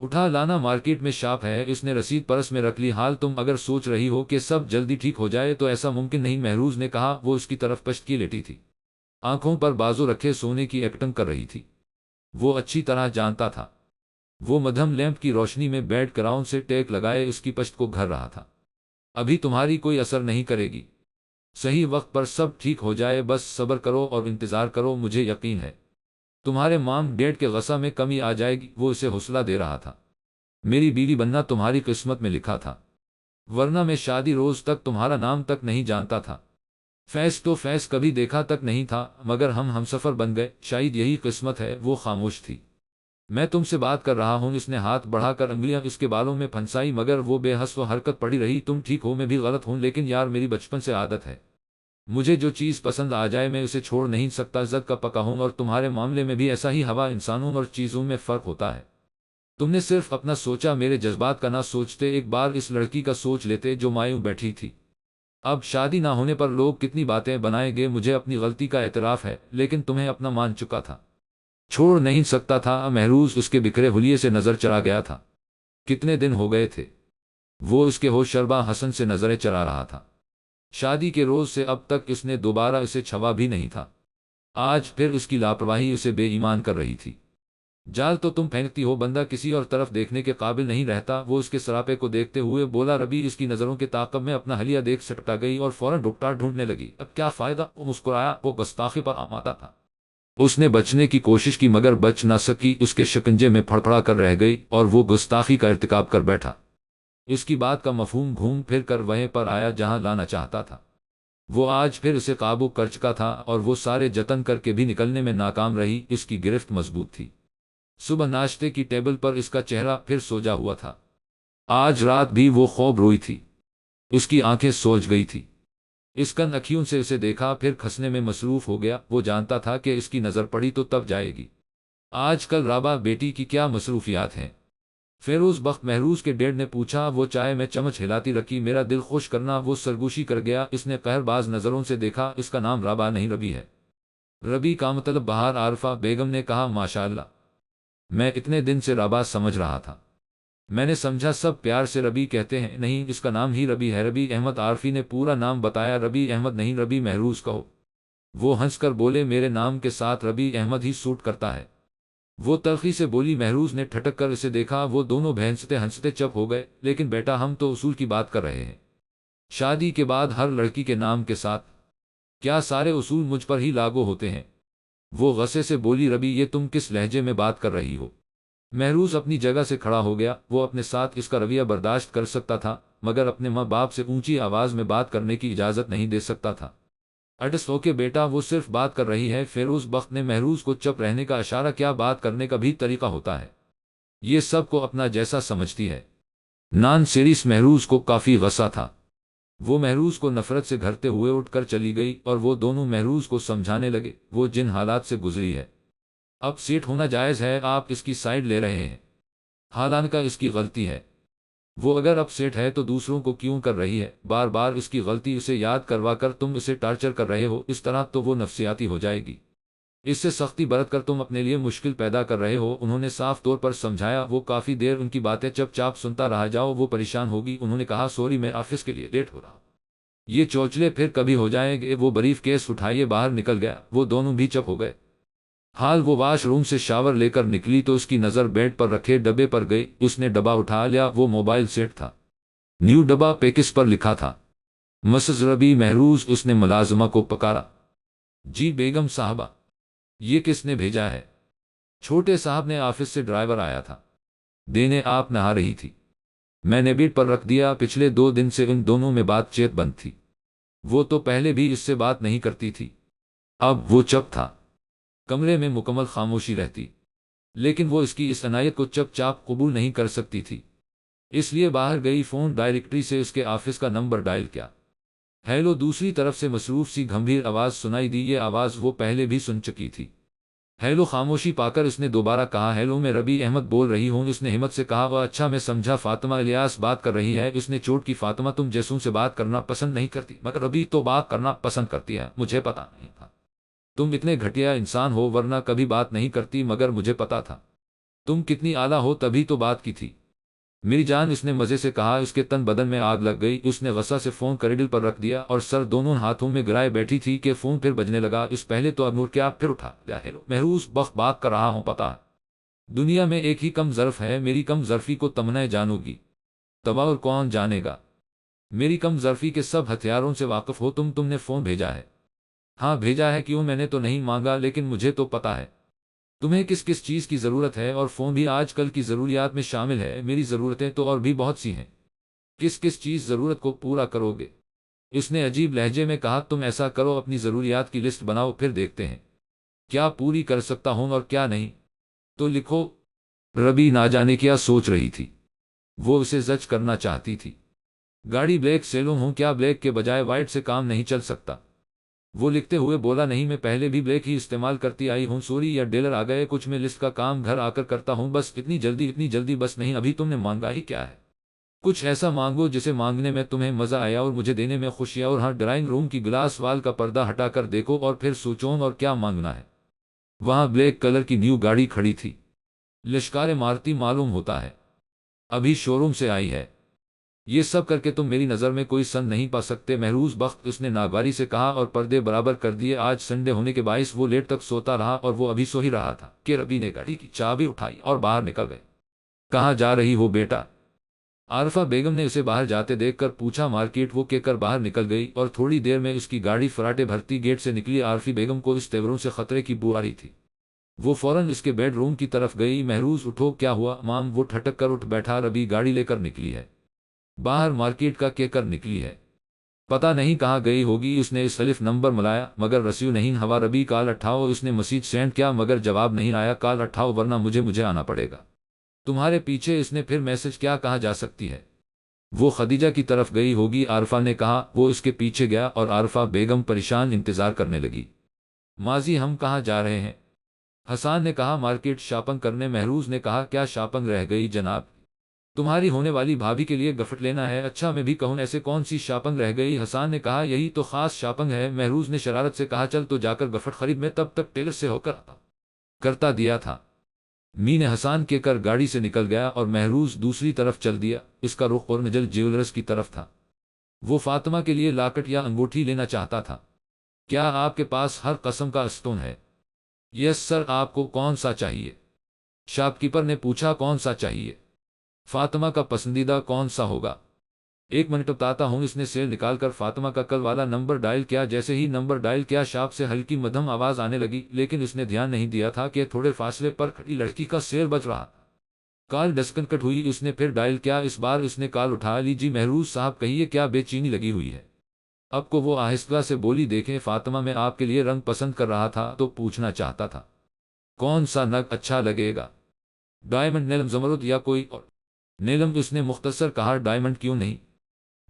اٹھا لانا مارکیٹ میں شاپ ہے، اس نے رسید پرس میں رکھ لی۔ حال تم اگر سوچ رہی ہو کہ سب جلدی ٹھیک ہو جائے تو ایسا ممکن نہیں، مہروز نے کہا۔ وہ اس کی طرف پشت کی لیٹی تھی، آنکھوں پر بازو رکھے سونے کی ایکٹنگ کر رہی تھی۔ وہ اچھی طرح جانتا تھا، وہ مدھم لیمپ کی روشنی میں بیڈ گراؤنڈ سے ٹیک لگائے اس کی پشت کو گھر رہا تھا۔ ابھی تمہاری کوئی اثر نہیں کرے گی، صحیح وقت پر سب ٹھیک ہو جائے، بس صبر کرو اور انتظار کرو، مجھے یقین ہے تمہارے مام ڈیڈ کے غصہ میں کمی آ جائے گی۔ وہ اسے حوصلہ دے رہا تھا۔ میری بیوی بننا تمہاری قسمت میں لکھا تھا، ورنہ میں شادی روز تک تمہارا نام تک نہیں جانتا تھا، فیس تو فیس کبھی دیکھا تک نہیں تھا، مگر ہم ہمسفر بن گئے، شاید یہی قسمت ہے۔ وہ خاموش تھی۔ میں تم سے بات کر رہا ہوں، اس نے ہاتھ بڑھا کر انگلیاں اس کے بالوں میں پھنسائی، مگر وہ بے حس و حرکت پڑی رہی۔ تم ٹھیک ہو، میں بھی غلط ہوں، لیکن یار میری بچپن سے عادت ہے، مجھے جو چیز پسند آ جائے میں اسے چھوڑ نہیں سکتا، ضد کا پکا ہوں، اور تمہارے معاملے میں بھی ایسا ہی ہوا انسانوں اور چیزوں میں فرق ہوتا ہے۔ تم نے صرف اپنا سوچا، میرے جذبات کا نہ سوچتے، ایک بار اس لڑکی کا سوچ لیتے جو مایوں بیٹھی تھی۔ اب شادی نہ ہونے پر لوگ کتنی باتیں بنائیں گے، مجھے اپنی غلطی کا اعتراف ہے، لیکن تمہیں اپنا مان چکا تھا، چھوڑ نہیں سکتا تھا۔ مہروز اس کے بکھرے حلیے سے نظر چرا گیا تھا۔ کتنے دن ہو گئے تھے وہ اس کے ہوش شربا حسن سے نظریں چرا رہا تھا، شادی کے روز سے اب تک اس نے دوبارہ اسے چھوا بھی نہیں تھا۔ آج پھر اس کی لاپرواہی اسے بے ایمان کر رہی تھی۔ جال تو تم پھینکتی ہو، بندہ کسی اور طرف دیکھنے کے قابل نہیں رہتا۔ وہ اس کے سراپے کو دیکھتے ہوئے بولا۔ ربی اس کی نظروں کے تعاقب میں اپنا حلیہ دیکھ سٹکا گئی اور فوراً ڈاکٹر ڈھونڈنے لگی۔ اب کیا فائدہ، وہ مسکرایا، وہ گستاخی پر آمادہ تھا۔ اس نے بچنے کی کوشش کی مگر بچ نہ سکی، اس کے شکنجے میں پھڑپڑا کر رہ گئی اور وہ گستاخی کا ارتکاب کر بیٹھا۔ اس کی بات کا مفہوم گھوم پھر کر وہیں پر آیا جہاں لانا چاہتا تھا۔ وہ آج پھر اسے قابو کر چکا تھا اور وہ سارے جتن کر کے بھی نکلنے میں ناکام رہی۔ اس کی گرفت مضبوط تھی۔ صبح ناشتے کی ٹیبل پر اس کا چہرہ پھر سوجا ہوا تھا۔ آج رات بھی وہ خوب روئی تھی، اس کی آنکھیں سوج گئی تھی۔ اس کن اکھیوں سے اسے دیکھا، پھر کھنسنے میں مصروف ہو گیا۔ وہ جانتا تھا کہ اس کی نظر پڑی تو تب جائے گی۔ آج کل رابعہ بیٹی کی کیا مصروفیات ہیں؟ فیروز بخت مہروز کے ڈیڈ نے پوچھا۔ وہ چائے میں چمچ ہلاتی رکھی۔ میرا دل خوش کرنا، وہ سرگوشی کر گیا۔ اس نے قہر باز نظروں سے دیکھا۔ اس کا نام رابعہ نہیں ربی ہے۔ ربی کا مطلب بہار، عارفہ بیگم نے کہا۔ ماشاءاللہ، میں اتنے دن سے رابعہ سمجھ رہا تھا، میں نے سمجھا سب پیار سے ربی کہتے ہیں۔ نہیں، اس کا نام ہی ربی ہے، ربی احمد۔ عارفی نے پورا نام بتایا۔ ربی احمد نہیں، ربی مہروز کہو۔ وہ ہنس کر بولے، میرے نام کے ساتھ ربی احمد ہی سوٹ کرتا ہے۔ وہ تلخی سے بولی۔ مہروز نے ٹھٹک کر اسے دیکھا۔ وہ دونوں بہنستے ہنستے چپ ہو گئے۔ لیکن بیٹا، ہم تو اصول کی بات کر رہے ہیں، شادی کے بعد ہر لڑکی کے نام کے ساتھ کیا سارے اصول مجھ پر ہی لاگو ہوتے ہیں؟ وہ غصے سے بولی۔ ربی، یہ تم کس لہجے میں بات کر رہی ہو؟ مہروز اپنی جگہ سے کھڑا ہو گیا۔ وہ اپنے ساتھ اس کا رویہ برداشت کر سکتا تھا، مگر اپنے ماں باپ سے اونچی آواز میں بات کرنے کی اجازت نہیں دے سکتا تھا۔ اڈس ہو کے بیٹا، وہ صرف بات کر رہی ہے۔ فیروز بخت نے مہروز کو چپ رہنے کا اشارہ کیا۔ بات کرنے کا بھی طریقہ ہوتا ہے، یہ سب کو اپنا جیسا سمجھتی ہے۔ نان سیریس مہروز کو کافی غصہ تھا۔ وہ مہروز کو نفرت سے گھرتے ہوئے اٹھ کر چلی گئی اور وہ دونوں مہروز کو سمجھانے لگے، وہ جن حالات سے گزری ہے اب سیٹ ہونا جائز ہے، آپ اس کی سائیڈ لے رہے ہیں، حالانکہ اس کی غلطی ہے۔ وہ اگر اپ سیٹ ہے تو دوسروں کو کیوں کر رہی ہے؟ بار بار اس کی غلطی اسے یاد کروا کر تم اسے ٹارچر کر رہے ہو، اس طرح تو وہ نفسیاتی ہو جائے گی۔ اس سے سختی برت کر تم اپنے لیے مشکل پیدا کر رہے ہو، انہوں نے صاف طور پر سمجھایا۔ وہ کافی دیر ان کی باتیں چپ چاپ سنتا رہا۔ جاؤ، وہ پریشان ہوگی، انہوں نے کہا۔ سوری، میں آفس کے لیے لیٹ ہو رہا ہوں۔ یہ چوچلے پھر کبھی ہو جائیں گے۔ وہ بریف کیس اٹھائیے باہر نکل گیا۔ وہ دونوں بھی چپ ہو گئے۔ حال وہ واش روم سے شاور لے کر نکلی تو اس کی نظر بیڈ پر رکھے ڈبے پر گئی۔ اس نے ڈبہ اٹھا لیا، وہ موبائل سیٹ تھا، نیو ڈبہ پیکس پر لکھا تھا مسز ربی مہروز۔ اس نے ملازمہ کو پکارا۔ جی بیگم صاحبہ، یہ کس نے بھیجا ہے؟ چھوٹے صاحب نے، آفس سے ڈرائیور آیا تھا دینے، آپ نہا رہی تھی، میں نے بیڈ پر رکھ دیا۔ پچھلے 2 دن سے ان دونوں میں بات چیت بند تھی۔ وہ تو پہلے بھی اس سے بات نہیں کرتی تھی، اب وہ چپ تھا۔ کمرے میں مکمل خاموشی رہتی، لیکن وہ اس کی اس عنایت کو چپ چاپ قبول نہیں کر سکتی تھی، اس لیے باہر گئی، فون ڈائریکٹری سے اس کے آفس کا نمبر ڈائل کیا۔ ہیلو، دوسری طرف سے مصروف سی گھمبیر آواز سنائی دی۔ یہ آواز وہ پہلے بھی سن چکی تھی۔ ہیلو، خاموشی پا کر اس نے دوبارہ کہا۔ ہیلو، میں ربی احمد بول رہی ہوں، اس نے ہمت سے کہا۔ وہ اچھا، میں سمجھا فاطمہ الیاس بات کر رہی ہے۔ اس نے چوٹ کی۔ فاطمہ تم جیسوں سے بات کرنا پسند نہیں کرتی، مگر ربی تو بات کرنا پسند کرتی ہے، مجھے پتا نہیں تھا تم اتنے گھٹیا انسان ہو، ورنہ کبھی بات نہیں کرتی، مگر مجھے پتا تھا تم کتنی اعلیٰ ہو تبھی تو بات کی تھی میری جان، اس نے مزے سے کہا۔ اس کے تن بدن میں آگ لگ گئی۔ اس نے غصہ سے فون کریڈل پر رکھ دیا اور سر دونوں ہاتھوں میں گرائے بیٹھی تھی کہ فون پھر بجنے لگا۔ اس پہلے تو اب نور کیا پھر اٹھا گیا ہے۔ محروس بخت بات کر رہا ہوں، پتا دنیا میں ایک ہی کم ظرف ہے، میری کم ظرفی کو تمنا جانو گی تباہ اور کون جانے گا؟ میری کم ظرفی کے سب ہتھیاروں سے واقف ہو تم نے فون بھیجا ہے؟ ہاں بھیجا ہے۔ کیوں؟ میں نے تو نہیں مانگا، لیکن مجھے تو پتا ہے تمہیں کس کس چیز کی ضرورت ہے، اور فون بھی آج کل کی ضروریات میں شامل ہے۔ میری ضرورتیں تو اور بھی بہت سی ہیں، کس کس چیز ضرورت کو پورا کرو گے؟ اس نے عجیب لہجے میں کہا۔ تم ایسا کرو، اپنی ضروریات کی لسٹ بناؤ، پھر دیکھتے ہیں کیا پوری کر سکتا ہوں اور کیا نہیں، تو لکھو۔ ربی نہ جانے کیا سوچ رہی تھی، وہ اسے زج کرنا چاہتی تھی۔ گاڑی بلیک سیلون ہوں کیا؟ بلیک کے بجائے وائٹ سے کام نہیں چل سکتا؟ وہ لکھتے ہوئے بولا، نہیں میں پہلے بھی بلیک ہی استعمال کرتی آئی ہوں۔ سوری، یا ڈیلر آ گئے کچھ، میں لسٹ کا کام گھر آ کر کرتا ہوں، بس اتنی جلدی بس نہیں۔ ابھی تم نے مانگا ہی کیا ہے؟ کچھ ایسا مانگو جسے مانگنے میں تمہیں مزہ آیا اور مجھے دینے میں خوشی، اور ہاں، ڈرائنگ روم کی گلاس وال کا پردہ ہٹا کر دیکھو اور پھر سوچو اور کیا مانگنا ہے۔ وہاں بلیک کلر کی نیو گاڑی کھڑی تھی، لشکار مارتی معلوم ہوتا ہے، ابھی شو روم سے آئی ہے۔ یہ سب کر کے تم میری نظر میں کوئی سن نہیں پا سکتے محروس بخت، اس نے ناگواری سے کہا اور پردے برابر کر دیے۔ آج سنڈے ہونے کے باعث وہ لیٹ تک سوتا رہا اور وہ ابھی سو ہی رہا تھا کہ ربی نے گاڑی کی چابی اٹھائی اور باہر نکل گئے۔ کہاں جا رہی ہو بیٹا؟ عارفہ بیگم نے اسے باہر جاتے دیکھ کر پوچھا۔ مارکیٹ، وہ کہہ کر باہر نکل گئی اور تھوڑی دیر میں اس کی گاڑی فراٹے بھرتی گیٹ سے نکلی۔ عارفی بیگم کو اس تیوروں سے خطرے کی بو آ رہی تھی، وہ فوراً اس کے بیڈ روم کی طرف گئی۔ محروس اٹھو، کیا ہوا مام؟ وہ ٹھٹک کر اٹھ بیٹھا۔ ربی گاڑی لے کر نکلی ہے باہر، مارکیٹ کا کہہ کر نکلی ہے، پتہ نہیں کہاں گئی ہوگی۔ اس نے اس الف نمبر ملایا مگر رسیو نہیں ہوا۔ ربی کال اٹھاؤ، اس نے میسج سینڈ کیا مگر جواب نہیں آیا۔ کال اٹھاؤ ورنہ مجھے آنا پڑے گا تمہارے پیچھے۔ اس نے پھر میسج کیا؟ کہاں جا سکتی ہے؟ وہ خدیجہ کی طرف گئی ہوگی، عارفہ نے کہا۔ وہ اس کے پیچھے گیا اور عارفہ بیگم پریشان انتظار کرنے لگی۔ ماضی، ہم کہاں جا رہے ہیں؟ حسان نے کہا مارکیٹ شاپنگ کرنے۔ محروز نے کہا کیا شاپنگ رہ گئی جناب؟ تمہاری ہونے والی بھابھی کے لیے گفٹ لینا ہے۔ اچھا میں بھی کہوں، ایسے کون سی شاپنگ رہ گئی؟ حسان نے کہا یہی تو خاص شاپنگ ہے۔ محروز نے شرارت سے کہا چل تو جا کر گفٹ خرید، میں تب تک ٹیلر سے ہو کر کرتا دیا تھا۔ می نے حسان کہہ کر گاڑی سے نکل گیا اور محروز دوسری طرف چل دیا۔ اس کا رخ اورنجل جیولرز کی طرف تھا، وہ فاطمہ کے لیے لاکٹ یا انگوٹھی لینا چاہتا تھا۔ کیا آپ کے پاس ہر قسم کا اسٹون ہے؟ یس سر، آپ کو کون سا چاہیے؟ شاپ کیپر نے پوچھا کون سا چاہیے؟ فاطمہ کا پسندیدہ کون سا ہوگا؟ ایک منٹ بتاتا ہوں۔ اس نے سیل نکال کر فاطمہ کا کل والا نمبر ڈائل کیا۔ جیسے ہی نمبر ڈائل کیا، شاپ سے ہلکی مدھم آواز آنے لگی، لیکن اس نے دھیان نہیں دیا تھا کہ تھوڑے فاصلے پر کھڑی لڑکی کا سیل بج رہا۔ کال ڈسکنیکٹ ہوئی۔ اس نے پھر ڈائل کیا، اس بار اس نے کال اٹھا لی۔ جی محروز صاحب کہیے، کیا بے چینی لگی ہوئی ہے؟ اب کو وہ آہستہ سے بولی، دیکھیں فاطمہ، میں آپ کے لیے رنگ پسند کر رہا تھا تو پوچھنا چاہتا تھا کون سا نگ اچھا لگے گا، ڈائمنڈ، نیلم، زمرد یا کوئی اور؟ نیلم، اس نے مختصر کہا۔ ڈائمنڈ کیوں نہیں؟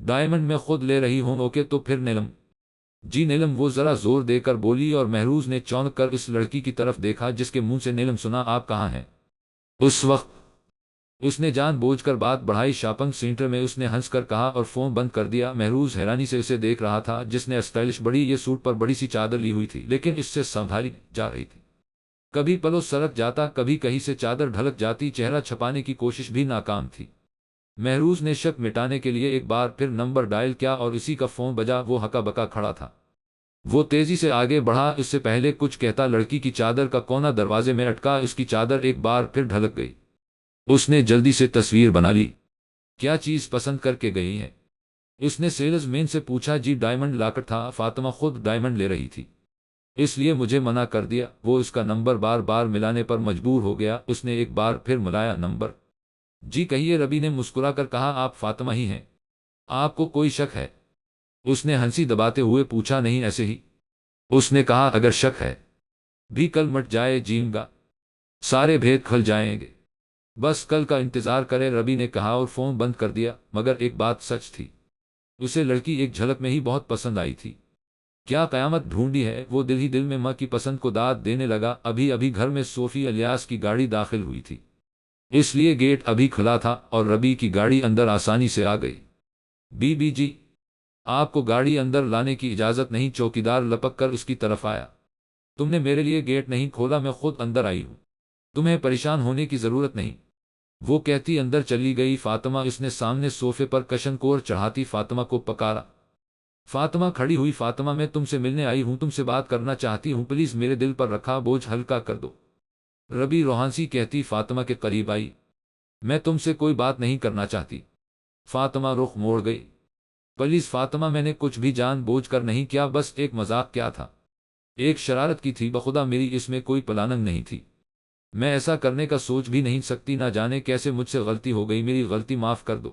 ڈائمنڈ میں خود لے رہی ہوں۔ اوکے تو پھر نیلم۔ جی نیلم، وہ ذرا زور دے کر بولی اور محروز نے چونک کر اس لڑکی کی طرف دیکھا جس کے منہ سے نیلم سنا۔ آپ کہاں ہیں؟ اس وقت اس نے جان بوجھ کر بات بڑھائی۔ شاپنگ سینٹر میں، اس نے ہنس کر کہا اور فون بند کر دیا۔ محروز حیرانی سے اسے دیکھ رہا تھا، جس نے اسٹائلش بڑی یہ سوٹ پر بڑی سی چادر لی ہوئی تھی، لیکن اس سے سنبھالی جا رہی تھی۔ کبھی پلو سرک جاتا، کبھی کہیں سے چادر ڈھلک جاتی، چہرہ چھپانے کی کوشش بھی ناکام تھی۔ محروز نے شک مٹانے کے لیے ایک بار پھر نمبر ڈائل کیا اور اسی کا فون بجا۔ وہ ہکا بکا کھڑا تھا، وہ تیزی سے آگے بڑھا، اس سے پہلے کچھ کہتا لڑکی کی چادر کا کونا دروازے میں اٹکا۔ اس کی چادر ایک بار پھر ڈھلک گئی، اس نے جلدی سے تصویر بنا لی۔ کیا چیز پسند کر کے گئی ہے؟ اس نے سیلز مین سے پوچھا۔ جی ڈائمنڈ لاکٹ تھا، فاطمہ خود ڈائمنڈ لے رہی تھی، اس لیے مجھے منع کر دیا۔ وہ اس کا نمبر بار بار ملانے پر مجبور ہو گیا۔ اس نے ایک بار پھر ملایا نمبر۔ جی کہیے، ربی نے مسکرا کر کہا۔ آپ فاطمہ ہی ہیں؟ آپ کو کوئی شک ہے؟ اس نے ہنسی دباتے ہوئے پوچھا۔ نہیں ایسے ہی، اس نے کہا۔ اگر شک ہے بھی کل مٹ جائے جیم گا، سارے بھید کھل جائیں گے، بس کل کا انتظار کرے، ربی نے کہا اور فون بند کر دیا۔ مگر ایک بات سچ تھی، اسے لڑکی ایک جھلک میں ہی بہت پسند آئی تھی۔ کیا قیامت ڈھونڈی ہے؟ وہ دل ہی دل میں ماں کی پسند کو داد دینے لگا۔ ابھی ابھی گھر میں صوفی الیاس کی گاڑی داخل ہوئی تھی، اس لیے گیٹ ابھی کھلا تھا اور ربی کی گاڑی اندر آسانی سے آ گئی۔ بی بی جی، آپ کو گاڑی اندر لانے کی اجازت نہیں، چوکیدار لپک کر اس کی طرف آیا۔ تم نے میرے لیے گیٹ نہیں کھولا، میں خود اندر آئی ہوں۔ تمہیں پریشان ہونے کی ضرورت نہیں، وہ کہتی اندر چلی گئی فاطمہ۔ اس نے سامنے صوفے پر کشن کور چڑھاتی فاطمہ کو پکارا۔ فاطمہ کھڑی ہوئی۔ فاطمہ، میں تم سے ملنے آئی ہوں، تم سے بات کرنا چاہتی ہوں، پلیز میرے دل پر رکھا بوجھ ہلکا کر دو۔ ربی روحانسی کہتی فاطمہ کے قریب آئی، میں تم سے کوئی بات نہیں کرنا چاہتی۔ فاطمہ رخ موڑ گئی۔ پلیز فاطمہ، میں نے کچھ بھی جان بوجھ کر نہیں کیا، بس ایک مذاق کیا تھا، ایک شرارت کی تھی، بخدا میری اس میں کوئی پلاننگ نہیں تھی، میں ایسا کرنے کا سوچ بھی نہیں سکتی، نہ جانے کیسے مجھ سے غلطی ہو گئی، میری غلطی معاف کر دو۔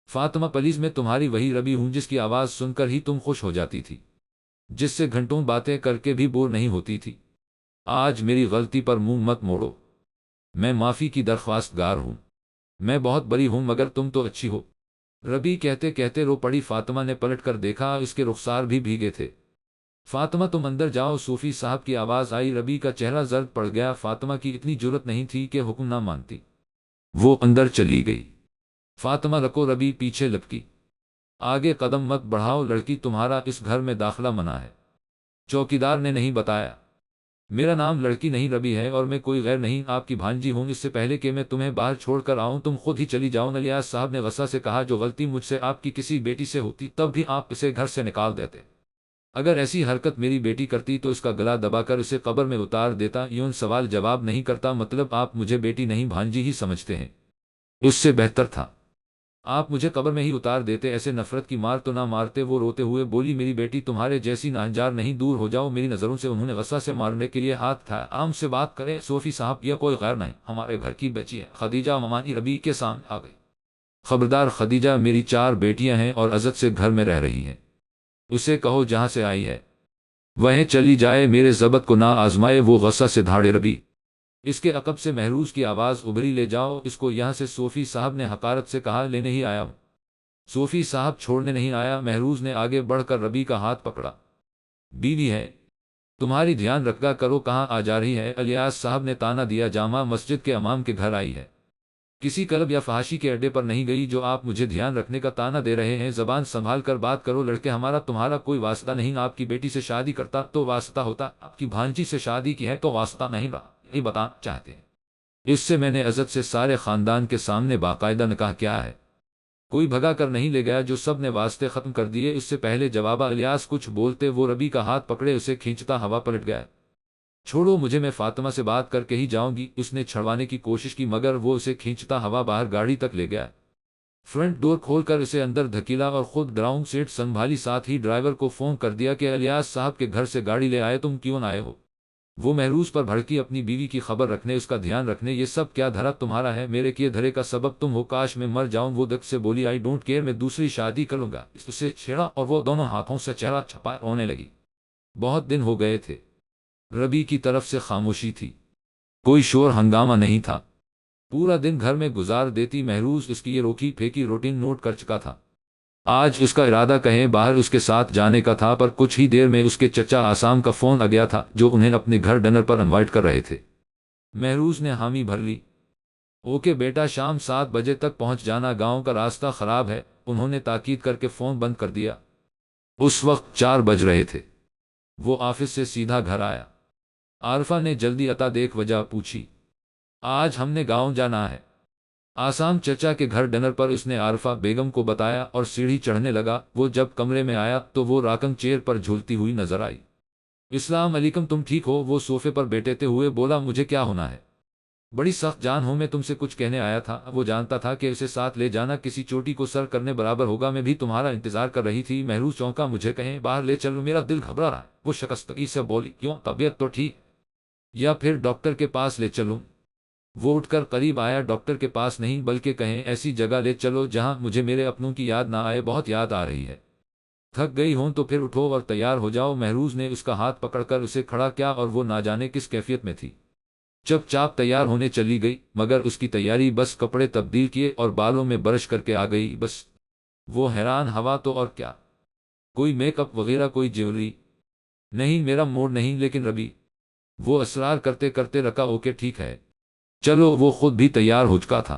فاطمہ پلیز، میں تمہاری وہی ربی ہوں جس کی آواز سن کر ہی تم خوش ہو جاتی تھی، جس سے گھنٹوں باتیں کر کے بھی بور نہیں ہوتی تھی۔ آج میری غلطی پر منہ مت موڑو، میں معافی کی درخواست گار ہوں، میں بہت بری ہوں مگر تم تو اچھی ہو۔ ربی کہتے کہتے رو پڑی۔ فاطمہ نے پلٹ کر دیکھا، اس کے رخسار بھی بھیگے تھے۔ فاطمہ تم اندر جاؤ، صوفی صاحب کی آواز آئی۔ ربی کا چہرہ زرد پڑ گیا، فاطمہ کی اتنی جرأت نہیں تھی کہ حکم نہ مانتی۔ وہ اندر چلی گئی۔ فاطمہ رکو، ربی پیچھے لپکی، آگے قدم مت بڑھاؤ، لڑکی تمہارا اس گھر میں داخلہ منع ہے، چوکیدار نے نہیں بتایا؟ میرا نام لڑکی نہیں ربی ہے، اور میں کوئی غیر نہیں، آپ کی بھانجی ہوں۔ اس سے پہلے کہ میں تمہیں باہر چھوڑ کر آؤں تم خود ہی چلی جاؤ۔ الیاس صاحب نے غصہ سے کہا، جو غلطی مجھ سے آپ کی کسی بیٹی سے ہوتی تب بھی آپ اسے گھر سے نکال دیتے، اگر ایسی حرکت میری بیٹی کرتی تو اس کا گلا دبا کر اسے قبر میں اتار دیتا۔ یوں سوال جواب نہیں کرتا، مطلب آپ مجھے بیٹی نہیں بھانجی ہی سمجھتے ہیں؟ اس سے بہتر تھا آپ مجھے قبر میں ہی اتار دیتے، ایسے نفرت کی مار تو نہ مارتے۔ وہ روتے ہوئے بولی، میری بیٹی تمہارے جیسی ناہنجار نہیں، دور ہو جاؤ میری نظروں سے۔ انہوں نے غصہ سے مارنے کے لیے ہاتھ اٹھایا، عام سے بات کریں صوفی صاحب، یہ کوئی غیر نہیں، ہمارے گھر کی بچی ہے۔ خدیجہ ممانی ربی کے سامنے آ گئی۔ خبردار خدیجہ، میری 4 بیٹیاں ہیں اور عزت سے گھر میں رہ رہی ہیں، اسے کہو جہاں سے آئی ہے وہیں چلی جائے، میرے ضبط کو نہ آزمائے۔ وہ غصہ سے دھاڑے۔ ربی، اس کے عقب سے محروز کی آواز ابھری، لے جاؤ اس کو یہاں سے۔ صوفی صاحب نے حقارت سے کہا، لینے ہی آیا ہوں۔ صوفی صاحب، چھوڑنے نہیں آیا۔ محروز نے آگے بڑھ کر ربی کا ہاتھ پکڑا، بیوی ہے تمہاری، دھیان رکھا کرو، کہاں آ جا رہی ہے؟ الیاس صاحب نے تانا دیا، جامع مسجد کے امام کے گھر آئی ہے، کسی کلب یا فحاشی کے اڈے پر نہیں گئی، جو آپ مجھے دھیان رکھنے کا تانا دے رہے ہیں؟ زبان سنبھال کر بات کرو، لڑکے ہمارا تمہارا کوئی واسطہ نہیں، آپ کی بیٹی سے شادی کرتا تو واسطہ ہوتا، آپ کی بھانجی سے شادی کی ہے تو واسطہ نہیں رہا، یہی بتانا چاہتے ہیں؟ اس سے میں نے عزت سے سارے خاندان کے سامنے باقاعدہ نکاح کیا ہے، کوئی بھگا کر نہیں لے گیا جو سب نے واسطے ختم کر دیے۔ اس سے پہلے جوابہ الیاس کچھ بولتے وہ ربی کا ہاتھ پکڑے اسے کھینچتا ہوا پلٹ گیا۔ چھوڑو مجھے، میں فاطمہ سے بات کر کے ہی جاؤں گی۔ اس نے چھڑوانے کی کوشش کی مگر وہ اسے کھینچتا ہوا باہر گاڑی تک لے گیا۔ فرنٹ ڈور کھول کر اسے اندر دھکیلا اور خود ڈراؤنگ سیٹ سنبھالی، ساتھ ہی ڈرائیور کو فون کر دیا کہ الیاس صاحب کے گھر سے گاڑی لے آئے، تم کیوں آئے ہو؟ وہ محروز پر بھڑکی، اپنی بیوی کی خبر رکھنے، اس کا دھیان رکھنے، یہ سب کیا دھرا تمہارا ہے؟ میرے کیے دھرے کا سبب تم ہو، کاش میں مر جاؤں۔ وہ دک سے بولی، آئی ڈونٹ کیئر، میں دوسری شادی کر لوں گا۔ اسے چھیڑا اور وہ دونوں ہاتھوں سے چہرہ چھپائے رونے لگی۔ بہت دن ہو گئے تھے، ربی کی طرف سے خاموشی تھی، کوئی شور ہنگامہ نہیں تھا، پورا دن گھر میں گزار دیتی۔ محروز اس کی یہ روکی پھینکی روٹین نوٹ کر چکا تھا۔ آج اس کا ارادہ کہیں باہر اس کے ساتھ جانے کا تھا، پر کچھ ہی دیر میں اس کے چچا آسام کا فون آ گیا تھا جو انہیں اپنے گھر ڈنر پر انوائٹ کر رہے تھے۔ محروز نے حامی بھر لی، اوکے بیٹا، شام 7 بجے تک پہنچ جانا، گاؤں کا راستہ خراب ہے۔ انہوں نے تاکید کر کے فون بند کر دیا۔ اس وقت 4 بج رہے تھے۔ وہ آفس سے سیدھا گھر آیا۔ عارفہ نے جلدی عطا دیکھ وجہ پوچھی، آج ہم نے گاؤں جانا ہے، آسام چچا کے گھر ڈنر پر۔ اس نے عارفہ بیگم کو بتایا اور سیڑھی چڑھنے لگا۔ وہ جب کمرے میں آیا تو وہ راکنگ چیئر پر جھولتی ہوئی نظر آئی۔ السلام علیکم، تم ٹھیک ہو؟ وہ صوفے پر بیٹھتے ہوئے بولا، مجھے کیا ہونا ہے؟ بڑی سخت جان ہوں، میں تم سے کچھ کہنے آیا تھا۔ وہ جانتا تھا کہ اسے ساتھ لے جانا کسی چوٹی کو سر کرنے برابر ہوگا، میں بھی تمہارا انتظار کر رہی تھی۔ محروز چونکا، مجھے کہیں باہر لے چلو، میرا دل گھبرا رہا ہے۔ وہ شکستگی سے بولی، کیوں، طبیعت تو ٹھیک یا پھر ڈاکٹر کے پاس لے چلوں؟ وہ اٹھ کر قریب آیا، ڈاکٹر کے پاس نہیں بلکہ کہیں ایسی جگہ لے چلو جہاں مجھے میرے اپنوں کی یاد نہ آئے، بہت یاد آ رہی ہے۔ تھک گئی ہوں تو پھر اٹھو اور تیار ہو جاؤ۔ محروز نے اس کا ہاتھ پکڑ کر اسے کھڑا کیا اور وہ نہ جانے کس کیفیت میں تھی۔ چپ چاپ تیار ہونے چلی گئی، مگر اس کی تیاری بس کپڑے تبدیل کیے اور بالوں میں برش کر کے آ گئی بس۔ وہ حیران ہوا تو اور کیا، کوئی میک اپ وغیرہ، کوئی جیولری نہیں، میرا موڈ نہیں۔ لیکن ربی، وہ اصرار کرتے کرتے رکا، اوکے ٹھیک ہے چلو۔ وہ خود بھی تیار ہو چکا تھا۔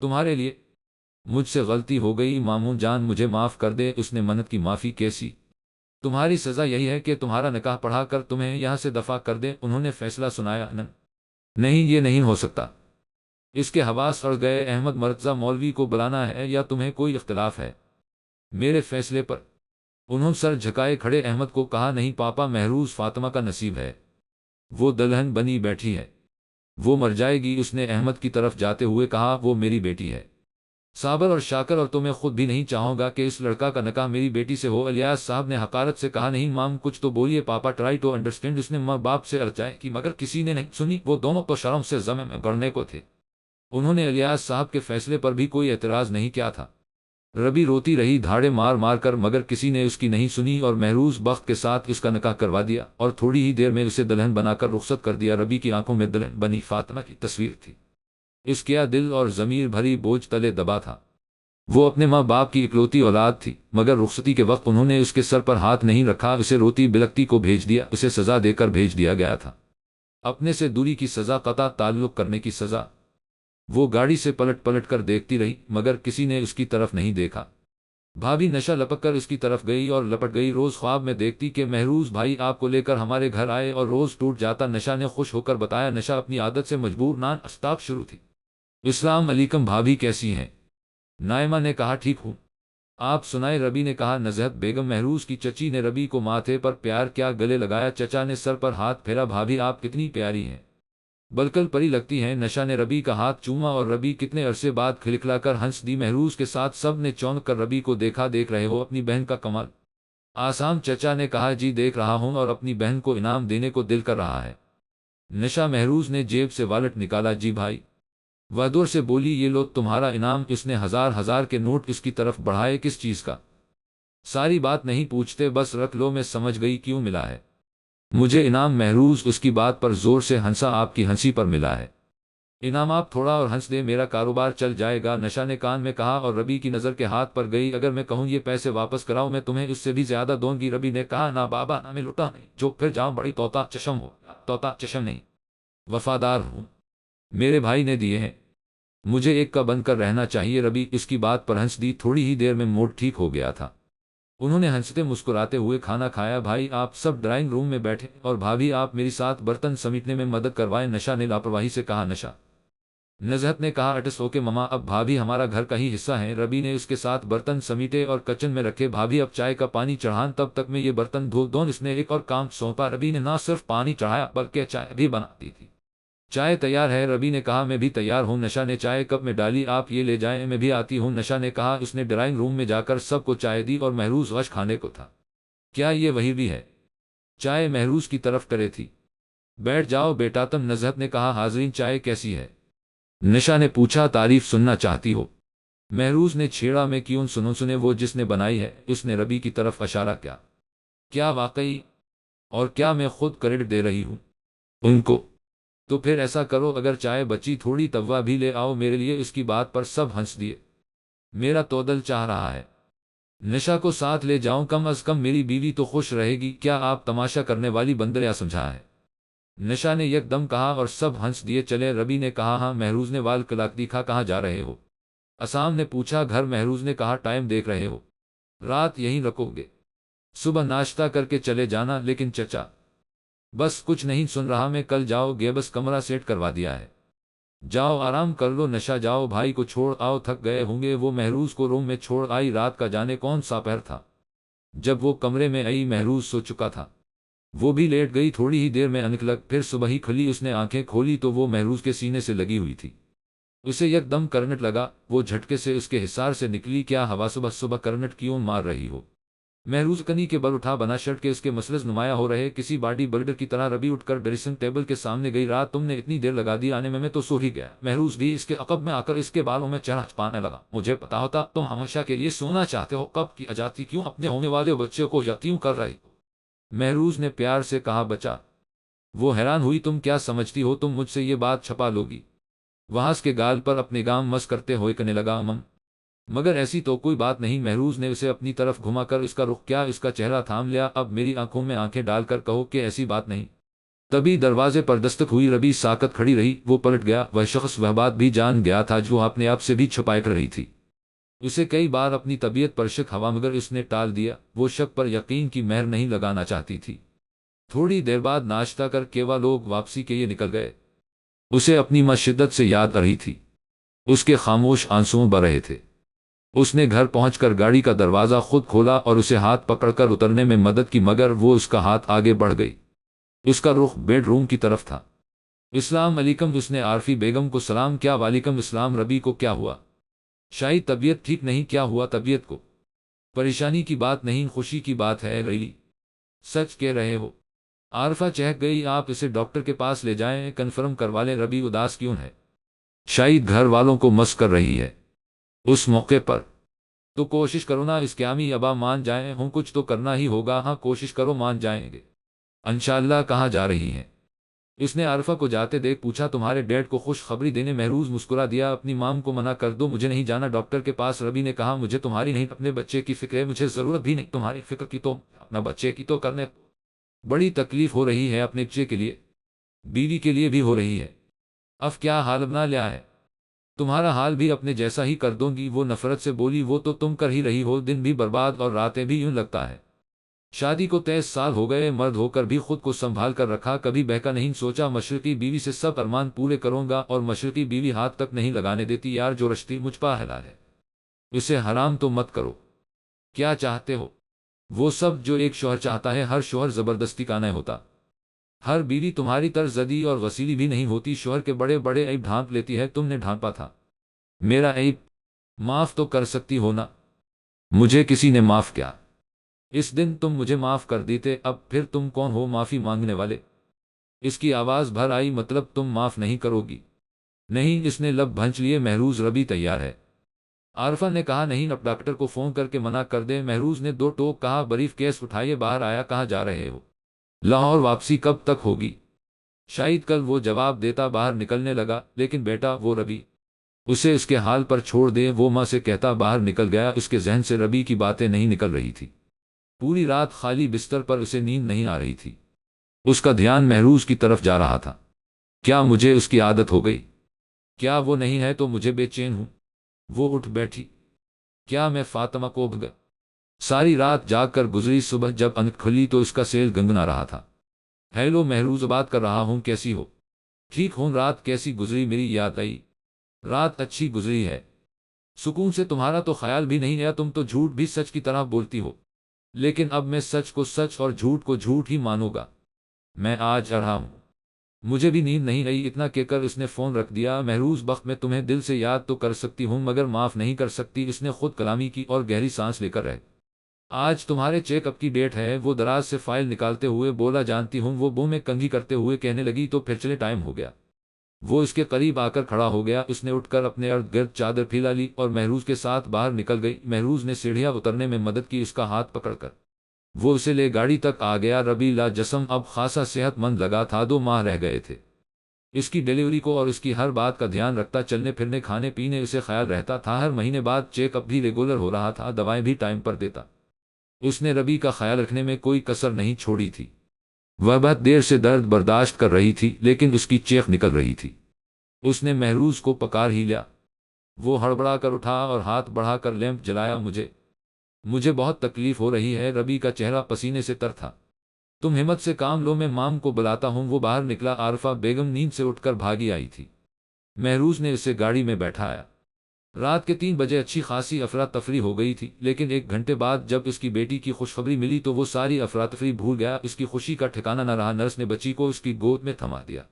تمہارے لیے مجھ سے غلطی ہو گئی مامون جان مجھے معاف کر دے۔ اس نے منت کی معافی کیسی؟ تمہاری سزا یہی ہے کہ تمہارا نکاح پڑھا کر تمہیں یہاں سے دفع کر دیں۔ انہوں نے فیصلہ سنایا۔ نہیں یہ نہیں ہو سکتا، اس کے حواس اڑ گئے۔ احمد مرتضی مولوی کو بلانا ہے یا تمہیں کوئی اختلاف ہے میرے فیصلے پر؟ انہوں سر جھکائے کھڑے احمد کو کہا نہیں پاپا، محروز فاطمہ کا نصیب ہے، وہ دلہن بنی بیٹھی ہے، وہ مر جائے گی۔ اس نے احمد کی طرف جاتے ہوئے کہا وہ میری بیٹی ہے، صابر اور شاکر، اور تو میں خود بھی نہیں چاہوں گا کہ اس لڑکا کا نکاح میری بیٹی سے ہو۔ الیاس صاحب نے حقارت سے کہا نہیں مام کچھ تو بولیے پاپا، ٹرائی ٹو انڈرسٹینڈ۔ اس نے ماں باپ سے ارچائے کی مگر کسی نے نہیں سنی، وہ دونوں تو شرم سے زمین میں گڑنے کو تھے۔ انہوں نے الیاس صاحب کے فیصلے پر بھی کوئی اعتراض نہیں کیا تھا۔ ربی روتی رہی دھاڑے مار مار کر مگر کسی نے اس کی نہیں سنی اور محروز بخت کے ساتھ اس کا نکاح کروا دیا اور تھوڑی ہی دیر میں اسے دلہن بنا کر رخصت کر دیا۔ ربی کی آنکھوں میں دلہن بنی فاطمہ کی تصویر تھی، اس کیا دل اور ضمیر بھری بوجھ تلے دبا تھا۔ وہ اپنے ماں باپ کی اکلوتی اولاد تھی مگر رخصتی کے وقت انہوں نے اس کے سر پر ہاتھ نہیں رکھا، اسے روتی بلکتی کو بھیج دیا، اسے سزا دے کر بھیج دیا گیا تھا، اپنے سے دوری کی سزا، قطع تعلق کرنے کی سزا۔ وہ گاڑی سے پلٹ پلٹ کر دیکھتی رہی مگر کسی نے اس کی طرف نہیں دیکھا۔ بھابھی نشا لپک کر اس کی طرف گئی اور لپٹ گئی۔ روز خواب میں دیکھتی کہ محروز بھائی آپ کو لے کر ہمارے گھر آئے اور روز ٹوٹ جاتا۔ نشا نے خوش ہو کر بتایا۔ نشا اپنی عادت سے مجبور نان اسٹاپ شروع تھی۔ السلام علیکم بھابھی کیسی ہیں؟ نائمہ نے کہا ٹھیک ہوں، آپ سنائے؟ ربی نے کہا نزہت بیگم محروز کی چچی نے ربی کو ماتھے پر پیار کیا گلے لگایا، چچا نے سر پر ہاتھ پھیرا۔ بھابھی آپ کتنی پیاری ہیں، بالکل پری لگتی ہیں۔ نشا نے ربی کا ہاتھ چوما اور ربی کتنے عرصے بعد کھلکھلا کر ہنس دی۔ محروز کے ساتھ سب نے چونک کر ربی کو دیکھا۔ دیکھ رہے ہو اپنی بہن کا کمال؟ آسام چچا نے کہا جی دیکھ رہا ہوں اور اپنی بہن کو انعام دینے کو دل کر رہا ہے۔ نشا محروز نے جیب سے والٹ نکالا۔ جی بھائی، وہ دور سے بولی یہ لو تمہارا انعام۔ اس نے ہزار ہزار کے نوٹ اس کی طرف بڑھائے۔ کس چیز کا؟ ساری بات نہیں پوچھتے بس رکھ لو، میں سمجھ گئی کیوں ملا ہے مجھے انعام۔ محروز اس کی بات پر زور سے ہنسا۔ آپ کی ہنسی پر ملا ہے انعام، آپ تھوڑا اور ہنس دے، میرا کاروبار چل جائے گا۔ نشا نے کان میں کہا اور ربی کی نظر کے ہاتھ پر گئی۔ اگر میں کہوں یہ پیسے واپس کراؤ میں تمہیں اس سے بھی زیادہ دوں گی۔ ربی نے کہا نہ بابا نہ، میں لٹا نہیں جو پھر جاؤں بڑی طوطا چشم ہو۔ طوطا چشم نہیں، وفادار ہوں، میرے بھائی نے دیے ہیں، مجھے ایک کا بن کر رہنا چاہیے۔ ربی اس کی بات پر ہنس دی۔ تھوڑی ہی دیر میں موڈ ٹھیک ہو گیا تھا، انہوں نے ہنستے مسکراتے ہوئے کھانا کھایا۔ بھائی آپ سب ڈرائنگ روم میں بیٹھے اور بھابھی آپ میری ساتھ برتن سمیٹنے میں مدد کروائیں۔ نشا نے لاپرواہی سے کہا۔ نشا نزہت نے کہا اٹس اوکے مما، اب بھابھی ہمارا گھر کا ہی حصہ ہیں۔ ربی نے اس کے ساتھ برتن سمیٹے اور کچن میں رکھے۔ بھابھی اب چائے کا پانی چڑھان، تب تک میں یہ برتن دھو دوں۔ اس نے ایک اور کام سونپا۔ ربی نے نہ صرف پانی چڑھایا بلکہ چائے بھی بنا دی تھی۔ چائے تیار ہے؟ ربی نے کہا میں بھی تیار ہوں۔ نشا نے چائے کپ میں ڈالی۔ آپ یہ لے جائیں، میں بھی آتی ہوں، نشا نے کہا۔ اس نے ڈرائنگ روم میں جا کر سب کو چائے دی اور محروز غش کھانے کو تھا۔ کیا یہ وہی بھی ہے؟ چائے محروز کی طرف ٹرے تھی۔ بیٹھ جاؤ بیٹا تم، نزہت نے کہا۔ حاضرین چائے کیسی ہے؟ نشا نے پوچھا۔ تعریف سننا چاہتی ہو؟ محروز نے چھیڑا۔ میں کیوں سنوں، سنے وہ جس نے بنائی ہے۔ اس نے ربی کی طرف اشارہ کیا۔ کیا واقعی؟ اور کیا میں خود کریڈٹ دے رہی ہوں ان کو؟ تو پھر ایسا کرو، اگر چائے بچی تھوڑی توا بھی لے آؤ میرے لیے۔ اس کی بات پر سب ہنس دیے۔ میرا تو دل چاہ رہا ہے نشا کو ساتھ لے جاؤں، کم از کم میری بیوی تو خوش رہے گی۔ کیا آپ تماشا کرنے والی بندریا سمجھا ہے؟ نشا نے یک دم کہا اور سب ہنس دیے۔ چلے، ربی نے کہا۔ ہاں، محروز نے وال کلاک دکھا۔ کہاں جا رہے ہو؟ اسام نے پوچھا۔ گھر، محروز نے کہا۔ ٹائم دیکھ رہے ہو؟ رات یہیں رکو گے؟ صبح ناشتہ کر کے چلے جانا۔ لیکن چچا، بس کچھ نہیں سن رہا میں، کل جاؤ گے، بس کمرہ سیٹ کروا دیا ہے، جاؤ آرام کر لو۔ نشا جاؤ بھائی کو چھوڑ آؤ، تھک گئے ہوں گے۔ وہ محروز کو روم میں چھوڑ آئی۔ رات کا جانے کون سا پہر تھا جب وہ کمرے میں آئی، محروز سو چکا تھا، وہ بھی لیٹ گئی۔ تھوڑی ہی دیر میں انکلک، پھر صبح ہی کھلی۔ اس نے آنکھیں کھولی تو وہ محروز کے سینے سے لگی ہوئی تھی۔ اسے یک دم کرنٹ لگا، وہ جھٹکے سے اس کے حصار سے نکلی۔ کیا ہوا، صبح صبح کرنٹ کیوں مار رہی ہو؟ محروز کنی کے بل اٹھا، بنا شرٹ کے اس کے مسلز نمایاں ہو رہے کسی باڈی بلڈر کی طرح۔ ربی اٹھ کر ڈریسنگ ٹیبل کے سامنے گئی۔ رات تم نے اتنی دیر لگا دی آنے میں تو سو ہی گیا۔ محروز بھی اس کے عقب میں آ کر اس کے بالوں میں چڑھا چپانے لگا۔ مجھے پتا ہوتا تم ہمیشہ کے لیے سونا چاہتے ہو، کب کی آجاتی، کیوں اپنے ہونے والے بچے کو یتیم کر رہی ہو؟ محروز نے پیار سے کہا بچہ۔ وہ حیران ہوئی، تم کیا سمجھتی ہو تم مجھ سے یہ بات چھپا لوگی؟ وہاں اس کے گال پر اپنے گام مس کرتے ہوئے کہنے لگا مگر ایسی تو کوئی بات نہیں۔ محروز نے اسے اپنی طرف گھما کر اس کا رخ کیا، اس کا چہرہ تھام لیا۔ اب میری آنکھوں میں آنکھیں ڈال کر کہو کہ ایسی بات نہیں۔ تبھی دروازے پر دستک ہوئی، ربی ساکت کھڑی رہی، وہ پلٹ گیا، وہ شخص وہ بات بھی جان گیا تھا جو اپنے آپ سے بھی چھپائے کر رہی تھی۔ اسے کئی بار اپنی طبیعت پر شک ہوا مگر اس نے ٹال دیا، وہ شک پر یقین کی مہر نہیں لگانا چاہتی تھی۔ تھوڑی دیر بعد ناشتہ کر کے وہ لوگ واپسی کے لیے نکل گئے۔ اسے اپنی ماں شدت سے یاد آ رہی تھی، اس کے خاموش آنسو بہ رہے تھے۔ اس نے گھر پہنچ کر گاڑی کا دروازہ خود کھولا اور اسے ہاتھ پکڑ کر اترنے میں مدد کی مگر وہ اس کا ہاتھ آگے بڑھ گئی۔ اس کا رخ بیڈ روم کی طرف تھا۔ السلام علیکم، اس نے عارفی بیگم کو سلام کیا۔ وعلیکم السلام۔ ربی کو کیا ہوا؟ شاید طبیعت ٹھیک نہیں۔ کیا ہوا طبیعت کو؟ پریشانی کی بات نہیں، خوشی کی بات ہے۔ ریلی سچ کہہ رہے ہو؟ عارفہ چہک گئی۔ آپ اسے ڈاکٹر کے پاس لے جائیں، کنفرم کروا لیں۔ ربی اداس کیوں ہے؟ شاید گھر والوں کو مس کر رہی ہے اس موقع پر۔ تو کوشش کرو نا اس کے امی ابا مان جائیں، ہوں کچھ تو کرنا ہی ہوگا۔ ہاں کوشش کرو، مان جائیں گے انشاءاللہ۔ کہاں جا رہی ہیں؟ اس نے عارفہ کو جاتے دیکھ پوچھا۔ تمہارے ڈیڈ کو خوشخبری دینے۔ مہروز مسکرا دیا۔ اپنی مام کو منع کر دو، مجھے نہیں جانا ڈاکٹر کے پاس۔ ربی نے کہا مجھے تمہاری نہیں اپنے بچے کی فکر ہے، مجھے ضرورت بھی نہیں تمہاری فکر کی، تو اپنا بچے کی تو کرنے۔ بڑی تکلیف ہو رہی ہے اپنے بچے کے لیے، بیوی کے لیے بھی ہو رہی ہے۔ اب کیا حال بنا لیا ہے؟ تمہارا حال بھی اپنے جیسا ہی کر دوں گی۔ وہ نفرت سے بولی۔ وہ تو تم کر ہی رہی ہو، دن بھی برباد اور راتیں بھی، یوں لگتا ہے شادی کو 23 سال ہو گئے، مرد ہو کر بھی خود کو سنبھال کر رکھا، کبھی بہکا نہیں۔ سوچا مشرقی بیوی سے سب ارمان پورے کروں گا، اور مشرقی بیوی ہاتھ تک نہیں لگانے دیتی۔ یار جو رشتی مجھ پا حلال ہے اسے حرام تو مت کرو۔ کیا چاہتے ہو؟ وہ سب جو ایک شوہر چاہتا ہے۔ ہر شوہر زبردستی کا نہیں ہوتا، ہر بیوی تمہاری طرز زدی اور وسیلی بھی نہیں ہوتی۔ شوہر کے بڑے بڑے عیب ڈھانپ لیتی ہے، تم نے ڈھانپا تھا میرا عیب؟ معاف تو کر سکتی ہو نا؟ مجھے کسی نے معاف کیا؟ اس دن تم مجھے معاف کر دیتے، اب پھر تم کون ہو معافی مانگنے والے؟ اس کی آواز بھر آئی۔ مطلب تم معاف نہیں کرو گی؟ نہیں، اس نے لب بھنچ لیے۔ مہروز ربی تیار ہے؟ عارفہ نے کہا نہیں، اب ڈاکٹر کو فون کر کے منع کر دیں۔ مہروز نے دو ٹوک کہا۔ بریف کیس اٹھائیے، باہر آیا۔ کہاں جا رہے ہو؟ لاہور۔ واپسی کب تک ہوگی؟ شاید کل۔ وہ جواب دیتا باہر نکلنے لگا۔ لیکن بیٹا وہ ربی، اسے اس کے حال پر چھوڑ دیں، وہ ماں سے کہتا باہر نکل گیا۔ اس کے ذہن سے ربی کی باتیں نہیں نکل رہی تھی۔ پوری رات خالی بستر پر اسے نیند نہیں آ رہی تھی۔ اس کا دھیان مہروز کی طرف جا رہا تھا۔ کیا مجھے اس کی عادت ہو گئی؟ کیا وہ نہیں ہے تو مجھے بے چین ہوں؟ وہ اٹھ بیٹھی۔ کیا میں فاطمہ کو بھگا؟ ساری رات جاگ کر گزری، صبح جب آنکھ کھلی تو اس کا سیل گنگنا رہا تھا۔ ہیلو مہروز، بات کر رہا ہوں، کیسی ہو؟ ٹھیک ہوں۔ رات کیسی گزری؟ میری یاد آئی؟ رات اچھی گزری ہے، سکون سے۔ تمہارا تو خیال بھی نہیں آیا، تم تو جھوٹ بھی سچ کی طرح بولتی ہو۔ لیکن اب میں سچ کو سچ اور جھوٹ کو جھوٹ ہی مانوں گا۔ میں آج رہا ہوں، مجھے بھی نیند نہیں آئی۔ اتنا کہہ کر اس نے فون رکھ دیا۔ مہروز بخت، میں تمہیں دل سے یاد تو کر سکتی ہوں مگر معاف نہیں کر سکتی۔ اس نے خود کلامی کی اور گہری سانس لے کر رہ۔ آج تمہارے چیک اپ کی ڈیٹ ہے۔ وہ دراز سے فائل نکالتے ہوئے بولا۔ جانتی ہوں، وہ منہ میں کنگھی کرتے ہوئے کہنے لگی۔ تو پھر چلے، ٹائم ہو گیا۔ وہ اس کے قریب آ کر کھڑا ہو گیا۔ اس نے اٹھ کر اپنے ارد گرد چادر پھیلا لی اور مہروز کے ساتھ باہر نکل گئی۔ مہروز نے سیڑھیاں اترنے میں مدد کی، اس کا ہاتھ پکڑ کر وہ اسے لے گاڑی تک آ گیا۔ ربی لا جسم اب خاصا صحت مند لگا تھا، 2 ماہ رہ گئے تھے اس کی ڈیلیوری کو، اور اس کی ہر بات کا دھیان رکھتا، چلنے پھرنے کھانے پینے اسے خیال رہتا تھا۔ ہر مہینے بعد چیک اپ بھی ریگولر ہو رہا تھا، دوائیں بھی ٹائم پر دیتا۔ اس نے ربی کا خیال رکھنے میں کوئی کسر نہیں چھوڑی تھی۔ وہ بہت دیر سے درد برداشت کر رہی تھی لیکن اس کی چیخ نکل رہی تھی۔ اس نے مہروز کو پکار ہی لیا۔ وہ ہڑبڑا کر اٹھا اور ہاتھ بڑھا کر لیمپ جلایا۔ مجھے بہت تکلیف ہو رہی ہے۔ ربی کا چہرہ پسینے سے تر تھا۔ تم ہمت سے کام لو، میں مام کو بلاتا ہوں۔ وہ باہر نکلا۔ عارفہ بیگم نیند سے اٹھ کر بھاگی آئی تھی۔ مہروز نے اسے گاڑی میں بیٹھایا۔ رات کے 3 بجے اچھی خاصی افراتفری ہو گئی تھی، لیکن 1 گھنٹے بعد جب اس کی بیٹی کی خوشخبری ملی تو وہ ساری افراتفری بھول گیا۔ اس کی خوشی کا ٹھکانہ نہ رہا۔ نرس نے بچی کو اس کی گود میں تھما دیا۔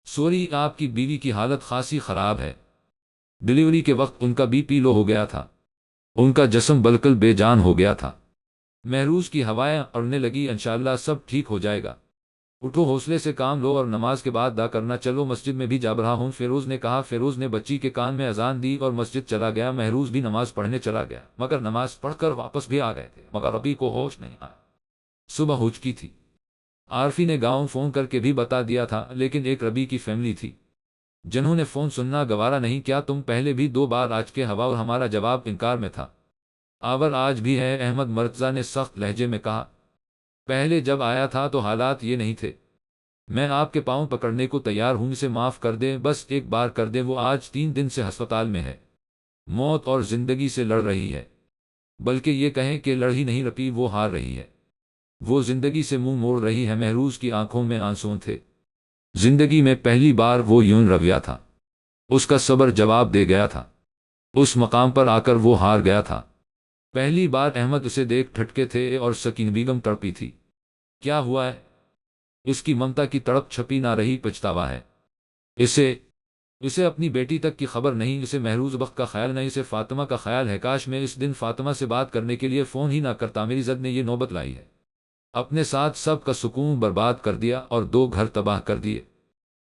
سوری، آپ کی بیوی کی حالت خاصی خراب ہے۔ ڈیلیوری کے وقت ان کا بی پی لو ہو گیا تھا، ان کا جسم بالکل بے جان ہو گیا تھا۔ مہروز کی ہوائیں اڑنے لگی۔ انشاءاللہ سب ٹھیک ہو جائے گا، اٹھو حوصلے سے کام لو اور نماز کے بعد دا کرنا۔ چلو مسجد میں بھی جا رہا ہوں، فیروز نے کہا۔ فیروز نے بچی کے کان میں اذان دی اور مسجد چلا گیا۔ مہروز بھی نماز پڑھنے چلا گیا، مگر نماز پڑھ کر واپس بھی آ گئے تھے مگر ربی کو ہوش نہیں آیا۔ صبح ہو چکی تھی۔ عارفی نے گاؤں فون کر کے بھی بتا دیا تھا، لیکن ایک ربی کی فیملی تھی جنہوں نے فون سننا گوارا نہیں کیا۔ تم پہلے بھی 2 بار آج کے ہوا اور ہمارا جواب انکار میں تھا۔ آور آج بھی ہے، احمد مرتضیٰ نے سخت لہجے میں کہا۔ پہلے جب آیا تھا تو حالات یہ نہیں تھے۔ میں آپ کے پاؤں پکڑنے کو تیار ہوں، اسے معاف کر دیں، بس ایک بار کر دیں۔ وہ آج 3 دن سے ہسپتال میں ہے، موت اور زندگی سے لڑ رہی ہے، بلکہ یہ کہیں کہ لڑ ہی نہیں رہی، وہ ہار رہی ہے۔ وہ زندگی سے منہ موڑ رہی ہے۔ مہروز کی آنکھوں میں آنسو تھے۔ زندگی میں پہلی بار وہ یوں رویا تھا۔ اس کا صبر جواب دے گیا تھا۔ اس مقام پر آ کر وہ ہار گیا تھا۔ پہلی بار احمد اسے دیکھ ٹھٹکے تھے اور سکین بیگم تڑپی تھی۔ کیا ہوا ہے؟ اس کی ممتا کی تڑپ چھپی نہ رہی، پچھتاوا ہے اسے اپنی بیٹی تک کی خبر نہیں، اسے مہروز بخت کا خیال نہیں، اسے فاطمہ کا خیال ہے۔ کاش میں اس دن فاطمہ سے بات کرنے کے لیے فون ہی نہ کرتا، میری زد نے یہ نوبت لائی ہے، اپنے ساتھ سب کا سکون برباد کر دیا اور 2 گھر تباہ کر دیے۔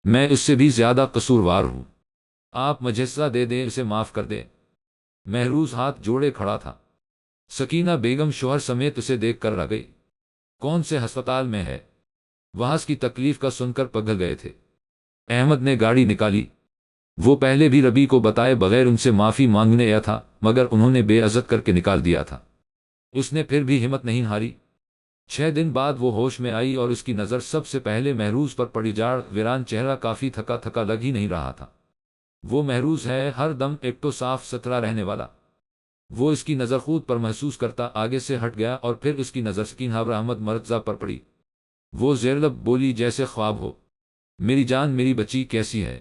میں اس سے بھی زیادہ قصوروار ہوں، آپ مجھے سزا دے دیں، اسے معاف کر دیں۔ مہروز ہاتھ جوڑے کھڑا تھا۔ سکینہ بیگم شوہر سمیت اسے دیکھ کر رہ گئی۔ کون سے ہسپتال میں ہے؟ وہاں اس کی تکلیف کا سن کر پگھل گئے تھے۔ احمد نے گاڑی نکالی۔ وہ پہلے بھی ربی کو بتائے بغیر ان سے معافی مانگنے آیا تھا، مگر انہوں نے بے عزت کر کے نکال دیا تھا۔ اس نے پھر بھی ہمت نہیں ہاری۔ 6 دن بعد وہ ہوش میں آئی اور اس کی نظر سب سے پہلے مہروز پر پڑی۔ جاڑ ویران چہرہ کافی تھکا تھکا لگ ہی نہیں رہا تھا۔ وہ مہروز ہے، ہر دم ایک تو صاف ستھرا رہنے والا۔ وہ اس کی نظر خود پر محسوس کرتا آگے سے ہٹ گیا اور پھر اس کی نظر سکینہ احمد مرتضیٰ پر پڑی۔ وہ زیر لب بولی جیسے خواب ہو، میری جان، میری بچی کیسی ہے؟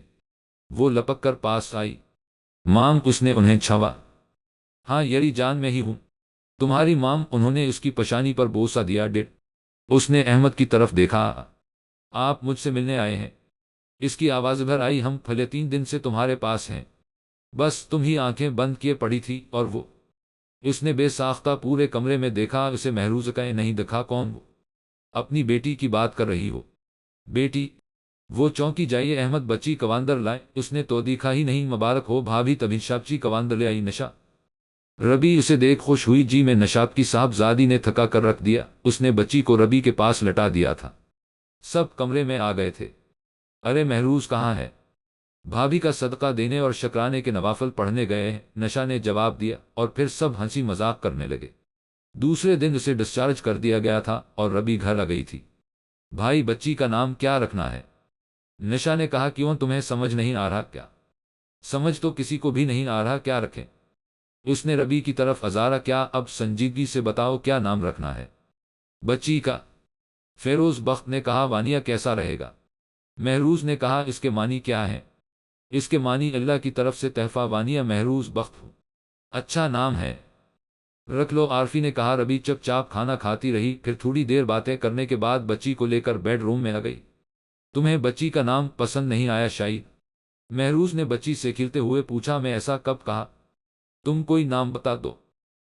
وہ لپک کر پاس آئی۔ مام، اس نے انہیں چھوا۔ ہاں یری جان، میں ہی ہوں، تمہاری مام۔ انہوں نے اس کی پیشانی پر بوسہ دیا۔ ڈیٹ اس نے احمد کی طرف دیکھا۔ آپ مجھ سے ملنے آئے ہیں؟ اس کی آواز بھر آئی۔ ہم پہلے 3 دن سے تمہارے پاس ہیں، بس تم ہی آنکھیں بند کیے پڑی تھی اور وہ۔ اس نے بے ساختہ پورے کمرے میں دیکھا، اسے مہروز کا نہیں دکھا۔ کون وہ؟ اپنی بیٹی کی بات کر رہی ہو؟ بیٹی؟ وہ چونکی جائیے، احمد بچی کواندر لائے، اس نے تو دیکھا ہی نہیں۔ مبارک ہو بھابھی، تبھی شاپچی کواندر لے آئی۔ نشا؟ ربی اسے دیکھ خوش ہوئی۔ جی میں نشاب کی صاحبزادی نے تھکا کر رکھ دیا۔ اس نے بچی کو ربی کے پاس لٹا دیا تھا۔ سب کمرے میں آ گئے تھے۔ ارے مہروز کہاں ہے؟ بھابھی کا صدقہ دینے اور شکرانے کے نوافل پڑھنے گئے ہیں، نشا نے جواب دیا، اور پھر سب ہنسی مذاق کرنے لگے۔ دوسرے دن اسے ڈسچارج کر دیا گیا تھا اور ربی گھر آ گئی تھی۔ بھائی، بچی کا نام کیا رکھنا ہے؟ نشا نے کہا، کیوں تمہیں سمجھ نہیں آ رہا کیا؟ سمجھ تو کسی کو بھی نہیں آ رہا، کیا رکھیں؟ اس نے ربی کی طرف ازارا۔ کیا اب سنجیدگی سے بتاؤ کیا نام رکھنا ہے بچی کا؟ فیروز بخت نے کہا، وانیہ کیسا رہے گا؟ مہروز نے کہا، اس کے معنی کیا ہیں؟ اس کے معنی اللہ کی طرف سے تحفہ، وانیہ مہروز بخت ہو۔ اچھا نام ہے، رکھ لو، عارفی نے کہا۔ ربی چپ چاپ کھانا کھاتی رہی، پھر تھوڑی دیر باتیں کرنے کے بعد بچی کو لے کر بیڈ روم میں آ گئی۔ تمہیں بچی کا نام پسند نہیں آیا شاید؟ مہروز نے بچی سے کھلتے ہوئے پوچھا۔ میں ایسا کب کہا؟ تم کوئی نام بتا دو۔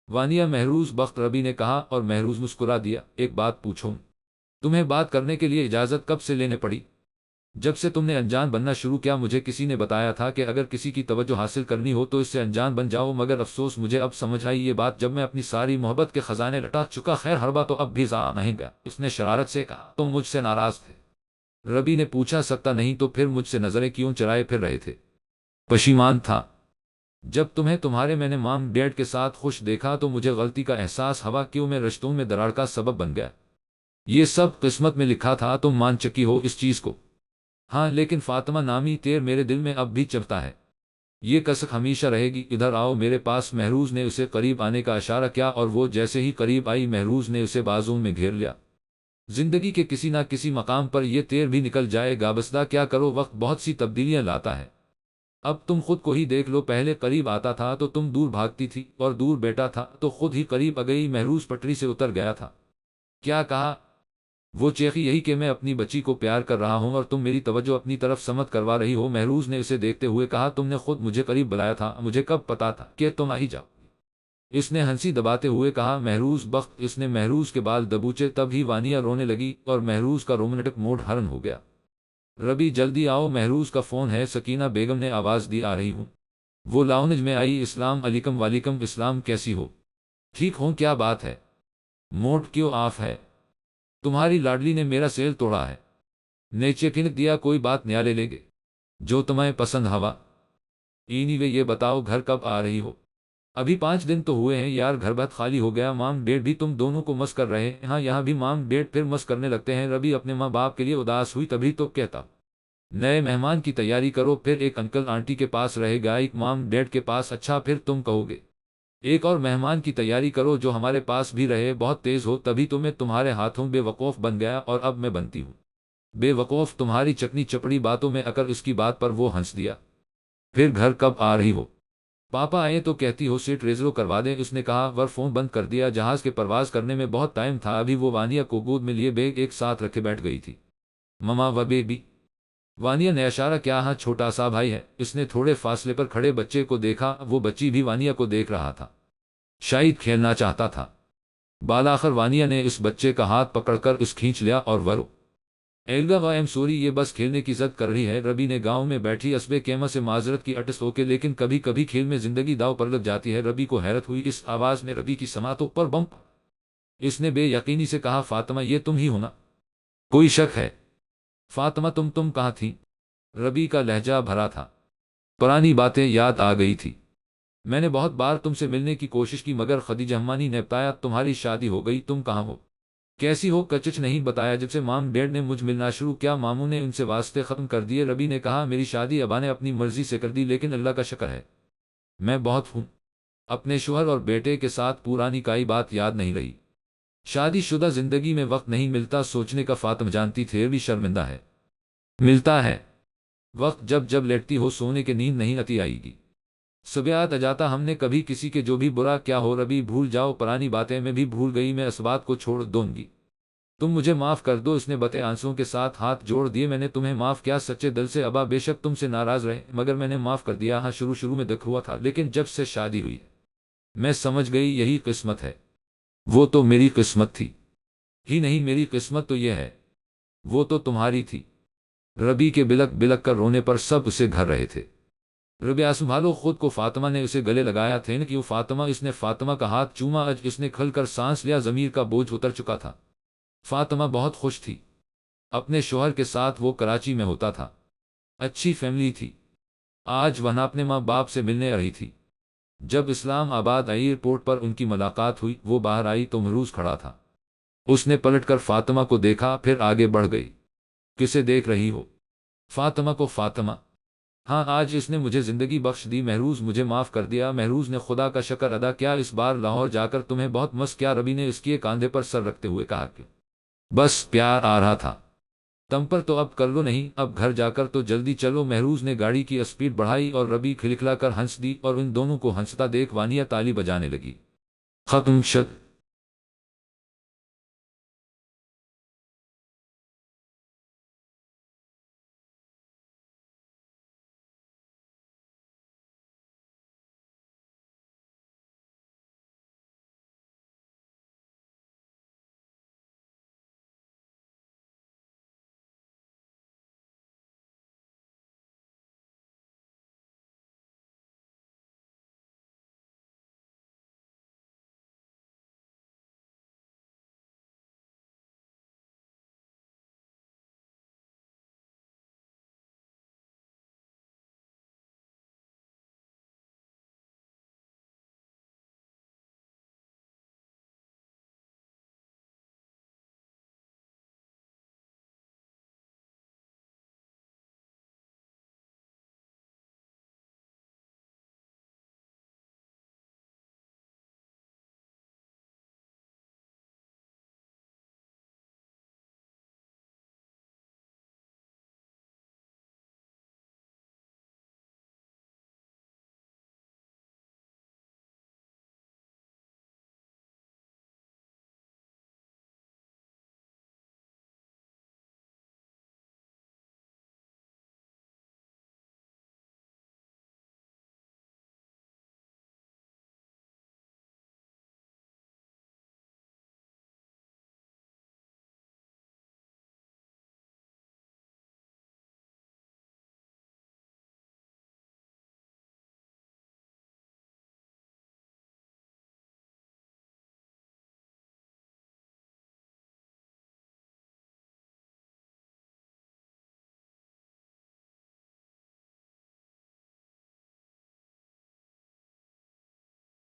وانیہ مہروز بخت، ربی نے کہا، اور مہروز مسکرا دیا۔ ایک بات پوچھوں، تمہیں بات کرنے کے لیے اجازت کب سے لینے پڑی؟ جب سے تم نے انجان بننا شروع کیا۔ مجھے کسی نے بتایا تھا کہ اگر کسی کی توجہ حاصل کرنی ہو تو اس سے انجان بن جاؤ، مگر افسوس مجھے اب سمجھ آئی یہ بات جب میں اپنی ساری محبت کے خزانے لٹا چکا۔ خیر، ہر بات تو اب بھی ضائع نہیں گیا۔ اس نے شرارت سے کہا، تم مجھ سے ناراض تھے؟ ربی نے پوچھا۔ سکتا نہیں تو پھر مجھ سے نظریں کیوں چرائے پھر رہے تھے؟ پشیمان تھا۔ جب تمہیں تمہارے میں نے مام ڈیڈ کے ساتھ خوش دیکھا تو مجھے غلطی کا احساس ہوا، کیوں میں رشتوں میں دراڑ کا سبب بن گیا۔ یہ سب قسمت میں لکھا تھا، تم مان چکی ہو اس چیز کو؟ ہاں، لیکن فاطمہ نامی تیر میرے دل میں اب بھی چبھتا ہے، یہ کسک ہمیشہ رہے گی۔ ادھر آؤ میرے پاس۔ مہروز نے اسے قریب آنے کا اشارہ کیا اور وہ جیسے ہی قریب آئی، مہروز نے اسے بازوں میں گھیر لیا۔ زندگی کے کسی نہ کسی مقام پر یہ تیر بھی نکل جائے گا، بسدہ کیا کرو، وقت بہت سی تبدیلیاں لاتا ہے۔ اب تم خود کو ہی دیکھ لو، پہلے قریب آتا تھا تو تم دور بھاگتی تھی، اور دور بیٹا تھا تو خود ہی قریب آ گئی۔ مہروز پٹری سے اتر گیا تھا۔ کیا کہا؟ وہ چیخی، یہی کہ میں اپنی بچی کو پیار کر رہا ہوں اور تم میری توجہ اپنی طرف سمت کروا رہی ہو۔ مہروز نے اسے دیکھتے ہوئے کہا، تم نے خود مجھے قریب بلایا تھا، مجھے کب پتا تھا کہ تم آ ہی جاؤ؟ اس نے ہنسی دباتے ہوئے کہا۔ مہروز بخت، اس نے مہروز کے بال دبوچے، تب ہی وانیہ رونے لگی اور مہروز کا رومانٹک موڈ ہرن ہو گیا۔ ربی جلدی آؤ، مہروز کا فون ہے، سکینہ بیگم نے آواز دی، آ رہی ہوں۔ وہ لاؤنج میں آئی۔ السلام علیکم۔ وعلیکم السلام، کیسی ہو؟ ٹھیک ہوں، کیا بات ہے؟ موڈ کیوں آف ہے؟ تمہاری لاڈلی نے میرا سیل توڑا ہے، نیچے پھینک دیا۔ کوئی بات نیالے لے گے جو تمہیں پسند ہوا۔ اینی وے، یہ بتاؤ گھر کب آ رہی ہو؟ ابھی 5 دن تو ہوئے ہیں یار، گھر بہت خالی ہو گیا، مام ڈیڈ بھی تم دونوں کو مس کر رہے ہیں، ہاں یہاں بھی مام ڈیڈ پھر مس کرنے لگتے ہیں۔ ربی اپنے ماں باپ کے لیے اداس ہوئی تبھی تو کہتا، نئے مہمان کی تیاری کرو، پھر ایک انکل آنٹی کے پاس رہے گا، ایک مام ڈیڈ کے پاس، اچھا پھر تم کہو گے ایک اور مہمان کی تیاری کرو جو ہمارے پاس بھی رہے، بہت تیز ہو، تبھی تو میں تمہارے ہاتھوں بے وقوف بن گیا اور اب میں بنتی ہوں بے وقوف تمہاری چکنی چپڑی باتوں میں۔ اگر اس کی بات پر وہ ہنس دیا، پھر گھر کب آ رہی ہو؟ پاپا آئے تو کہتی ہو سیٹ ریزرو کروا دیں، اس نے کہا ور فون بند کر دیا، جہاز کے پرواز کرنے میں بہت ٹائم تھا، ابھی وہ وانیا کو گود میں لیے بیگ ایک ساتھ رکھے بیٹھ گئی تھی۔ مما و بیبی، وانیا نے اشارہ کیا، ہاں چھوٹا سا بھائی ہے۔ اس نے تھوڑے فاصلے پر کھڑے بچے کو دیکھا، وہ بچی بھی وانیا کو دیکھ رہا تھا، شاید کھیلنا چاہتا تھا۔ بالاخر وانیا نے اس بچے کا ہاتھ پکڑ کر اس کھینچ لیا اور ورو ایلگا و ایم سوری، یہ بس کھیلنے کی ضد کر رہی ہے۔ ربی نے گاؤں میں بیٹھی اسبے کیما سے معذرت کی، اٹس اوکے، لیکن کبھی کبھی کھیل میں زندگی داؤ پر لگ جاتی ہے۔ ربی کو حیرت ہوئی اس آواز میں، ربی کی سماعتوں پر بمپ۔ اس نے بے یقینی سے کہا، فاطمہ یہ تم ہی ہو نا؟ کوئی شک ہے؟ فاطمہ تم کہاں تھی؟ ربی کا لہجہ بھرا تھا، پرانی باتیں یاد آ گئی تھی۔ میں نے بہت بار تم سے ملنے کی کوشش کی مگر خدیجہ امانی نے بتایا تمہاری شادی ہو گئی، تم کہاں ہو؟ کیسی ہو؟ کچھ نہیں بتایا، جب سے مام ڈیڈ نے مجھ ملنا شروع کیا ماموں نے ان سے واسطے ختم کر دیے۔ ربی نے کہا، میری شادی ابا نے اپنی مرضی سے کر دی، لیکن اللہ کا شکر ہے میں بہت ہوں اپنے شوہر اور بیٹے کے ساتھ پرانی کائی بات یاد نہیں رہی۔ شادی شدہ زندگی میں وقت نہیں ملتا سوچنے کا، فاطمہ جانتی تھے بھی شرمندہ ہے، ملتا ہے وقت جب جب لیٹتی ہو سونے کے نیند نہیں آتی آئے گی، صبح آ جاتا ہم نے کبھی کسی کے جو بھی برا کیا ہو۔ ربی بھول جاؤ پرانی باتیں، میں بھی بھول گئی، میں اس بات کو چھوڑ دوں گی، تم مجھے معاف کر دو۔ اس نے بتے آنسوؤں کے ساتھ ہاتھ جوڑ دیے، میں نے تمہیں معاف کیا سچے دل سے ابا، بے شک تم سے ناراض رہے مگر میں نے معاف کر دیا۔ ہاں شروع میں دکھ ہوا تھا، لیکن جب سے شادی ہوئی میں سمجھ گئی یہی قسمت ہے۔ وہ تو میری قسمت تھی ہی نہیں، میری قسمت تو یہ ہے وہ تو تمہاری تھی۔ ربی کے بلک بلک کر رونے پر سب اسے گھر رہے تھے۔ ربیہ سنبھالو خود کو، فاطمہ نے اسے گلے لگایا، تھینک یو فاطمہ۔ اس نے فاطمہ کا ہاتھ چوما، اج اس نے کھل کر سانس لیا، ضمیر کا بوجھ اتر چکا تھا۔ فاطمہ بہت خوش تھی، اپنے شوہر کے ساتھ وہ کراچی میں ہوتا تھا، اچھی فیملی تھی، آج وہ اپنے ماں باپ سے ملنے رہی تھی۔ جب اسلام آباد ایئرپورٹ پر ان کی ملاقات ہوئی، وہ باہر آئی تو محروز کھڑا تھا۔ اس نے پلٹ کر فاطمہ کو دیکھا، پھر آگے بڑھ گئی۔ کسے دیکھ رہی ہو؟ فاطمہ کو۔ فاطمہ، ہاں آج اس نے مجھے زندگی بخش دی، محروز مجھے معاف کر دیا۔ محروز نے خدا کا شکر ادا کیا، اس بار لاہور جا کر تمہیں بہت مس کیا۔ ربی نے اس کے کاندھے پر سر رکھتے ہوئے کہا کہ بس پیار آ رہا تھا تم پر تو اب کر لو نہیں، اب گھر جا کر تو جلدی چلو۔ محروز نے گاڑی کی اسپیڈ بڑھائی اور ربی کھلکھلا کر ہنس دی، اور ان دونوں کو ہنستا دیکھ وانیا تالی بجانے لگی۔ ختم شد۔